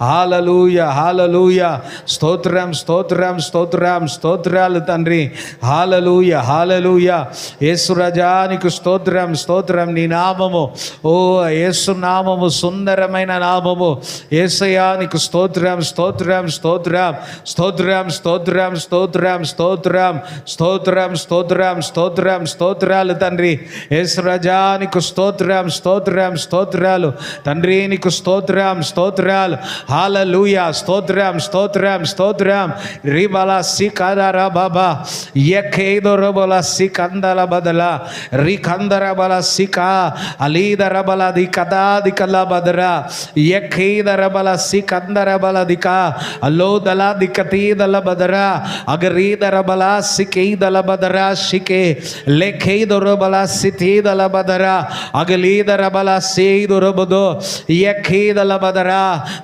హల్లెలూయా. హల్లెలూయా. స్తోత్రం స్తోత్రం స్తోత్రం స్తోత్రాలు తండ్రి. హల్లెలూయా. హల్లెలూయా. యేసు రాజా నీకు స్తోత్రం. స్తోత్రం. నీ నామము, ఓ యేసు నామము సుందరమైన నామము. యేసయ్యా నీకు స్తోత్రం. స్తోత్రం స్తోత్రం స్తోత్రం స్తోత్రం స్తోత్రం స్తోత్రం స్తోత్రం స్తోత్రం స్తోత్రం స్తోత్రాలు తండ్రి. యేసు రాజా నీకు స్తోత్రం. స్తోత్రం స్తోత్రాలు తండ్రి. నీకు స్తోత్రం. స్తోత్రాలు. హల్లెలూయా. స్తోత్రం స్తోత్రం స్తోత్రం. రిబల సికదర బాబా యకేదర బల సికందల బదల రికందర బల సిక అలీదర బల ది కదాది కల బదర యకేదర రబల సి కందర బల దిక అల్లో దల దికతీ దల బదర అగరీ దర బల సికే దల బదర షికే లేఖే దొరబల సితే దల బదర అగలీ దర బల సే దొరబదో యఖే దల బదర.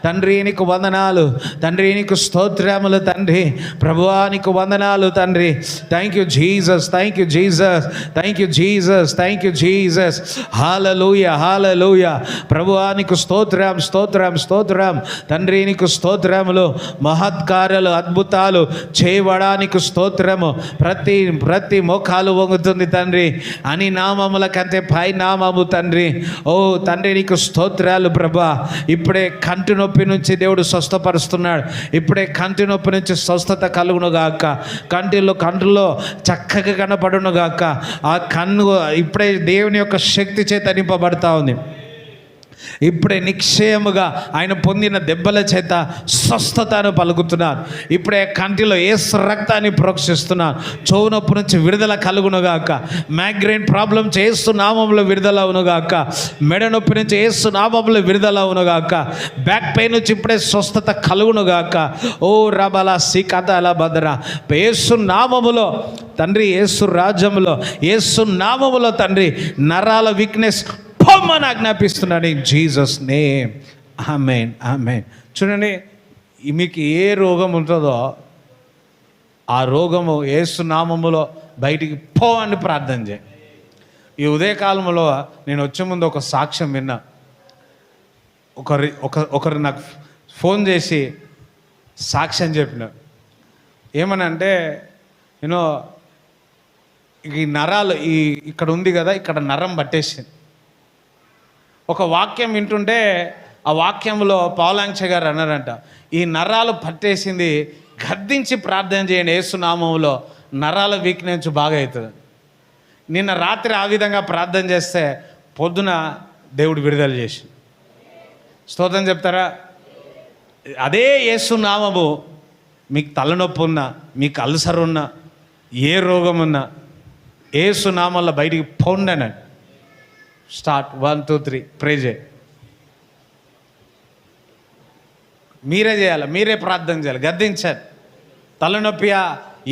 తండ్రి నీకు వందనాలు, తండ్రి నీకు స్తోత్రములు తండ్రి, ప్రభువా నీకు వందనాలు తండ్రి. Thank you Jesus, thank you Jesus, thank you Jesus, thank you Jesus. Hallelujah, hallelujah. ప్రభువా నీకు స్తోత్రం, స్తోత్రం, స్తోత్రం తండ్రి నీకు స్తోత్రములు. మహత్కార్యాలు అద్భుతాలు చేయబడానికి స్తోత్రము. ప్రతి మోకాలు వంగుతుంది తండ్రి అని నామముల కంటే పై నామము తండ్రి. ఓ తండ్రి నీకు స్తోత్రాలు ప్రభా. ఇప్పుడే కంటి నొప్పి నుంచి దేవుడు స్వస్థపరుస్తున్నాడు. ఇప్పుడే కంటి నొప్పి నుంచి స్వస్థత కలుగునుగాక. కంటిలో చక్కగా కనపడునుగాక. ఆ కన్ను ఇప్పుడే దేవుని యొక్క శక్తి చేత నింపబడతా ఉంది. ఇప్పుడే నిక్షేమగా ఆయన పొందిన దెబ్బల చేత స్వస్థతను పలుకుతున్నాను. ఇప్పుడే కంటిలో యేసు రక్తాన్ని ప్రోక్షిస్తున్నాను. చెవు నొప్పి నుంచి విడుదల కలుగునుగాక. మైగ్రేన్ ప్రాబ్లం యేసు నామములో విడుదల అవునుగాక. మెడ నొప్పి నుంచి యేసు నామములో విడుదల అవునుగాక. బ్యాక్ పెయిన్ నుంచి ఇప్పుడే స్వస్థత కలుగునుగాక. ఓ రబల సి కథల భద్ర యేసు నామములో తండ్రి, యేసు రాజ్యములో యేసు నామములో తండ్రి నరాల వీక్నెస్ పొమ్మని ఆజ్ఞాపిస్తున్నాను ఇన్ జీసస్ నేమ్. ఆమేన్, ఆమేన్. చూడండి, మీకు ఏ రోగం ఉంటుందో ఆ రోగము యేసు నామములో బయటికి పో అని ప్రార్థన చేయి. ఈ ఉదయకాలంలో నేను వచ్చే ముందు ఒక సాక్ష్యం విన్నా. ఒకరు నాకు ఫోన్ చేసి సాక్ష్యం చెప్పినారు. ఏమనంటే, యూనో ఈ నరాలు ఇక్కడ ఉంది కదా, ఇక్కడ నరం పట్టేసింది. ఒక వాక్యం వింటుంటే ఆ వాక్యంలో పౌలాంక్ష గారు అన్నారంట, ఈ నరాలు పట్టేసింది, గద్దించి ప్రార్థన చేయండి యేసునామంలో, నరాల వీక్నెస్ బాగా అవుతుంది. నిన్న రాత్రి ఆ విధంగా ప్రార్థన చేస్తే పొద్దున దేవుడు విడుదల చేసి స్తోత్రం చెప్తారా? అదే యేసునామము మీకు తలనొప్పి ఉన్నా, మీకు అల్సర్ ఉన్నా, ఏ రోగం ఉన్నా యేసునామంలో బయటికి పొండనండి. స్టార్ట్ 1 2 3 ప్రే చేయి. మీరే చేయాలి, మీరే ప్రార్థన చేయాలి. గద్దించాలి. తలనొప్పియా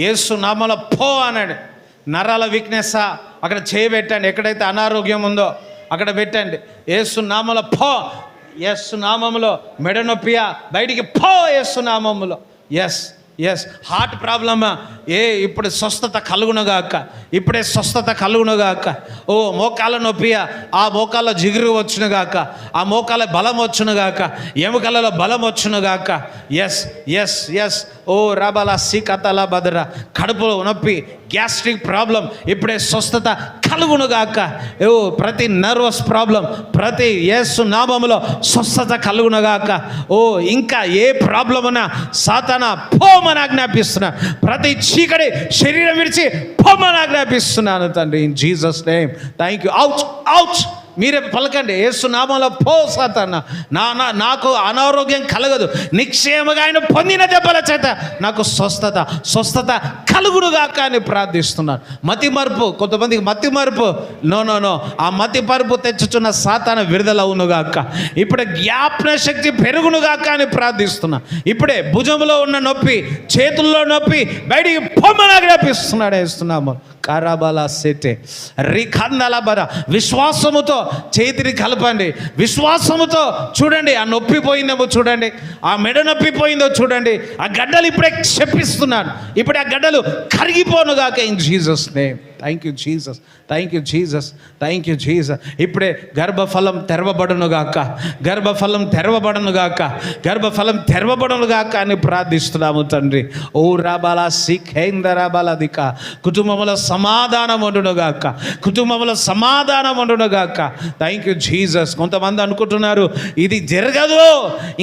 యేసు నామములో పో అన్నాడు. నరాల వీక్నెస్సా అక్కడ చేయబెట్టండి. ఎక్కడైతే అనారోగ్యం ఉందో అక్కడ పెట్టండి. యేసు నామములో పో. యేసు నామములో మెడ నొప్పియా బయటికి పో యేసు నామములో. Yes yes. హార్ట్ ప్రాబ్లమా ఇప్పుడు స్వస్థత కలుగునుగాక. ఇప్పుడే స్వస్థత కలుగునుగాక. ఓ మోకాల నొప్పియా ఆ మోకాల్లో జిగురు వచ్చునుగాక. ఆ మోకాల బలం వచ్చునుగాక. ఎముకలలో బలం వచ్చునుగాక. ఎస్ ఎస్ ఎస్. ఓ రబల సి కథల భద్ర. కడుపులో నొప్పి, గ్యాస్ట్రిక్ ప్రాబ్లం ఇప్పుడే స్వస్థత కలుగునుగాక. ఓ ప్రతి నర్వస్ ప్రాబ్లం ప్రతి యేసు నామములో స్వస్థత కలుగునుగాక. ఓ ఇంకా ఏ ప్రాబ్లం ఉన్నా సాతానా పోమని ఆజ్ఞాపిస్తున్నా. ప్రతి చీకటి శరీరం విడిచి పోమని ఆజ్ఞాపిస్తున్నాను తండ్రి in Jesus name. Thank you. Ouch ouch. మీరే పలకండి, యేసు నామములో పో సాతానా. నాకు అనారోగ్యం కలగదు. నిక్షేమగా ఆయన పొందిన దెబ్బల చేత నాకు స్వస్థత కలుగునుగాక అని ప్రార్థిస్తున్నాను. మతి మరుపు, కొంతమందికి మతి మరుపు. నో ఆ మతి మరుపు తెచ్చుచున్న సాతాన విడుదల అవునుగాక. ఇప్పుడే జ్ఞాపన శక్తి పెరుగునుగాక అని ప్రార్థిస్తున్నా. ఇప్పుడే భుజంలో ఉన్న నొప్పి, చేతుల్లో నొప్పి బయటికి పొమ్మని ఆజ్ఞాపిస్తున్నాడు యేసునామములో. కారాబాల సెటే రిఖందల బర. విశ్వాసముతో చేతిని కలపండి. విశ్వాసముతో చూడండి, ఆ నొప్పి పోయిందేమో చూడండి, ఆ మెడ నొప్పి పోయిందో చూడండి. ఆ గడ్డలు ఇప్పుడే చెప్పిస్తున్నాను. ఇప్పుడే ఆ గడ్డలు కరిగిపోనుగాక in Jesus name. Thank you Jesus, thank you Jesus, thank you Jesus. ఇప్పుడే గర్భఫలం తెరవబడునుగాక. గర్భఫలం తెరవబడునుగాక. గర్భఫలం తెరవబడునుగాక అని ప్రార్థిస్తున్నాము తండ్రి. ఓ రాబాల సిఖేందరాబాలదిక. కుటుంబంలో సమాధానం ఉండునుగాక. కుటుంబంలో సమాధానం ఉండునుగాక. Thank you Jesus. కొంతమంది అనుకుంటున్నారు ఇది జరగదు,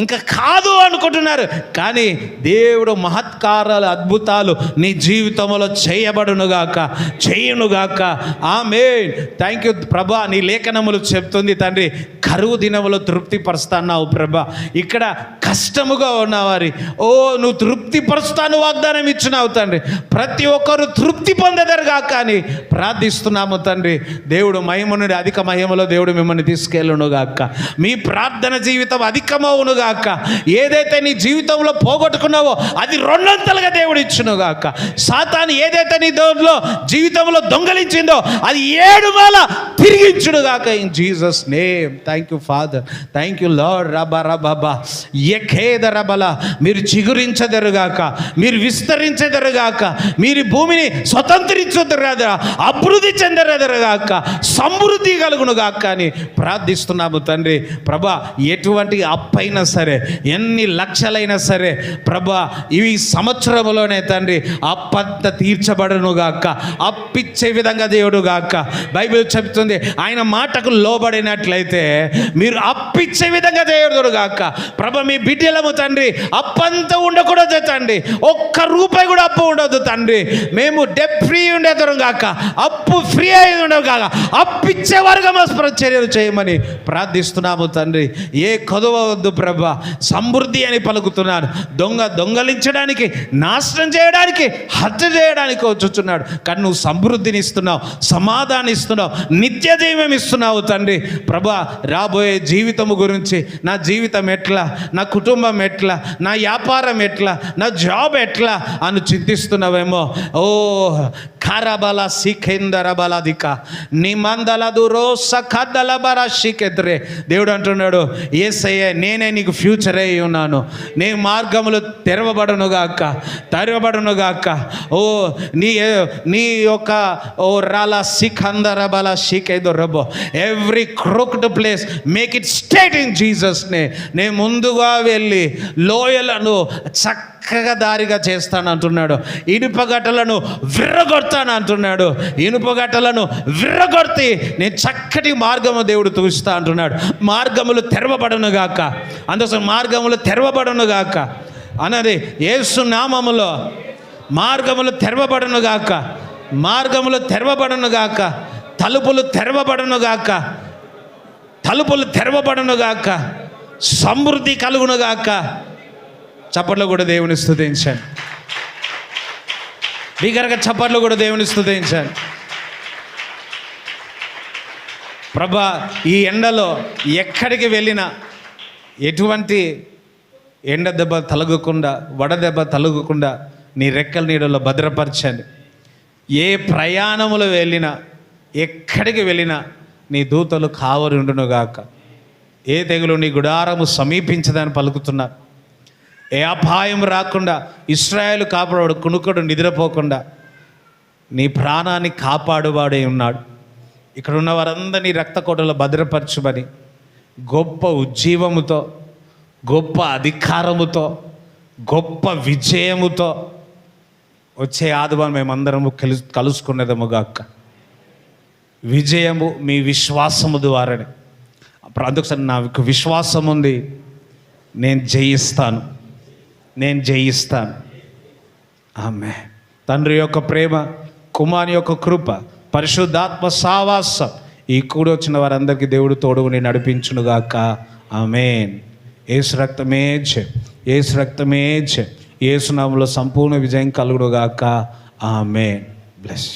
ఇంకా కాదు అనుకుంటున్నారు. కానీ దేవుడు మహత్కారాలు అద్భుతాలు నీ జీవితంలో చేయబడునుగాక, చేయునుగాక. ఆమేన్. థ్యాంక్ యూ ప్రభా. నీ లేఖనములు చెప్తుంది తండ్రి, కరువు దినములో తృప్తిపరుస్తాన్నావు ప్రభా. ఇక్కడ కష్టముగా ఉన్నవారి నువ్వు తృప్తిపరుస్తాను వాగ్దానం ఇచ్చినావు తండ్రి. ప్రతి ఒక్కరు తృప్తి పొందెదరుగా కానీ ప్రార్థిస్తున్నాము తండ్రి. దేవుడు మహిమ నుండి అధిక మహిమలో దేవుడు మిమ్మల్ని తీసుకెళ్ళునుగాక. మీ ప్రార్థన జీవితం అధికమవునుగాక. ఏదైతే నీ జీవితంలో పోగొట్టుకున్నావో అది రెండొంతలుగా దేవుడు ఇచ్చునుగాక. సాతాను ఏదైతే నీ జీవితంలో దొంగలించిందో అది 7 మాల తిరిగించునుగాక. In Jesus name. Thank you Father. Thank you Lord. రబా రబాబా ఎఖేద రబల. మీరు చిగురించదరుగాక, మీరు విస్తరించదరుగాక, మీరు భూమిని స్వతంత్రించదరుగాక, అభివృద్ధి చెందరెదరుగాక, సమృద్ధి కలుగునుగాక అని ప్రార్థిస్తున్నాము తండ్రి. ప్రభా, ఎటువంటి అప్పైనా సరే, ఎన్ని లక్షలైనా సరే ప్రభా, ఇవి సంవత్సరంలోనే తండ్రి అప్పంత తీర్చబడునుగాక. అప్పిచ్చే విధంగా దేవుడుగాక. బైబిల్ చెప్తుంది, ఆయన మాటకు లోబడినట్లయితే మీరు అప్పిచ్చే విధంగా దేవుడుగాక. ప్రభ, మీ బిడ్డలము తండ్రి అప్పంతా ఉండకూడదు తండ్రి. ఒక్క రూపాయి కూడా అప్పు ఉండదు తండ్రి. మేము డెప్ ఫ్రీ ఉండేదరు గాక, అప్పు ఫ్రీ అయి ఉండవు కాక, అప్పిచ్చేవారుగా మా చర్యలు చేయమని ప్రార్థిస్తున్నాము తండ్రి. ఏ కొదవ వద్దు ప్రభ, సమృద్ధి అని పలుకుతున్నాను. దొంగలించడానికి, నాశనం చేయడానికి, హత్య చేయడానికి వచ్చుచున్నాడు. కానీ నువ్వు సమృద్ధిని ఇస్తున్నావు, సమాధానం ఇస్తున్నావు, నిత్య జీవం ఇస్తున్నావు తండ్రి. ప్రభా, రాబోయే జీవితము గురించి, నా జీవితం ఎట్లా, నా కుటుంబం ఎట్లా, నా వ్యాపారం ఎట్లా, నా జాబ్ ఎట్లా అని చింతిస్తున్నావేమో. ఓ ఖరబల సిఖేందర బలదిక నిమందల దూరో సఖదల బర శిఖెద్రే. దేవుడు అంటున్నాడు, యేసయ్య నేనే నీకు ఫ్యూచర్ అయి ఉన్నాను. నీ మార్గములు తెరవబడునుగాక. ఓ నీ యొక్క ఓ రాల సిఖందర బల శిఖెదొరబో. Every crooked place make it straight in Jesus name. నేను ముందుగా వెళ్ళి లోయలను చక్కగా దారిగా చేస్తానంటున్నాడు. ఇనుపగట్టలను విర్రగొడతాను అంటున్నాడు. ఇనుపగట్టలను విర్రగొడితే నేను చక్కటి మార్గము దేవుడు చూస్తా అంటున్నాడు. మార్గములు తెరవబడునుగాక. అందుకోసం మార్గములు తెరవబడునుగాక అన్నది యేసు నామములో. మార్గములు తెరవబడునుగాక, మార్గములు తెరవబడునుగాక, తలుపులు తెరవబడునుగాక, తలుపులు తెరవబడునుగాక, సమృద్ధి కలుగునుగాక. చప్పట్లు కూడా దేవుని స్తుతించండి. బిగ్గరగా చప్పట్లు కూడా దేవుని స్తుతించండి. ప్రభా, ఈ ఎండలో ఎక్కడికి వెళ్ళినా ఎటువంటి ఎండ దెబ్బ తలగకుండా, వడదెబ్బ తలగకుండా నీ రెక్కల నీడలో భద్రపరచండి. ఏ ప్రయాణములు వెళ్ళినా, ఎక్కడికి వెళ్ళినా నీ దూతలు కావరి ఉండునుగాక. ఏ తెగులు నీ గుడారము సమీపించదని పలుకుతున్నారు. ఏ అపాయం రాకుండా ఇశ్రాయేలు కాపాడు, కునుకుడు నిద్రపోకుండా నీ ప్రాణాన్ని కాపాడువాడే ఉన్నాడు. ఇక్కడ ఉన్న వారందరినీ రక్తకోటలో భద్రపరచుమని గొప్ప ఉజ్జీవముతో, గొప్ప అధికారముతో, గొప్ప విజయముతో వచ్చే ఆదివారం మేమందరము కలుసుకునేదముగాక. విజయము మీ విశ్వాసము ద్వారానే. అందుకని నాకు విశ్వాసం ఉంది, నేను జయిస్తాను. ఆమె తండ్రి యొక్క ప్రేమ, కుమారుని యొక్క కృప, పరిశుద్ధాత్మ సావాసం ఈ కూడి వచ్చిన వారందరికీ దేవుడు తోడుగుని నడిపించునుగాక. ఆమేన్. యేసు రక్తమే జయం, యేసు రక్తమే జయం. యేసు నామములో సంపూర్ణ విజయం కలుగునుగాక. ఆమేన్. బ్లెస్.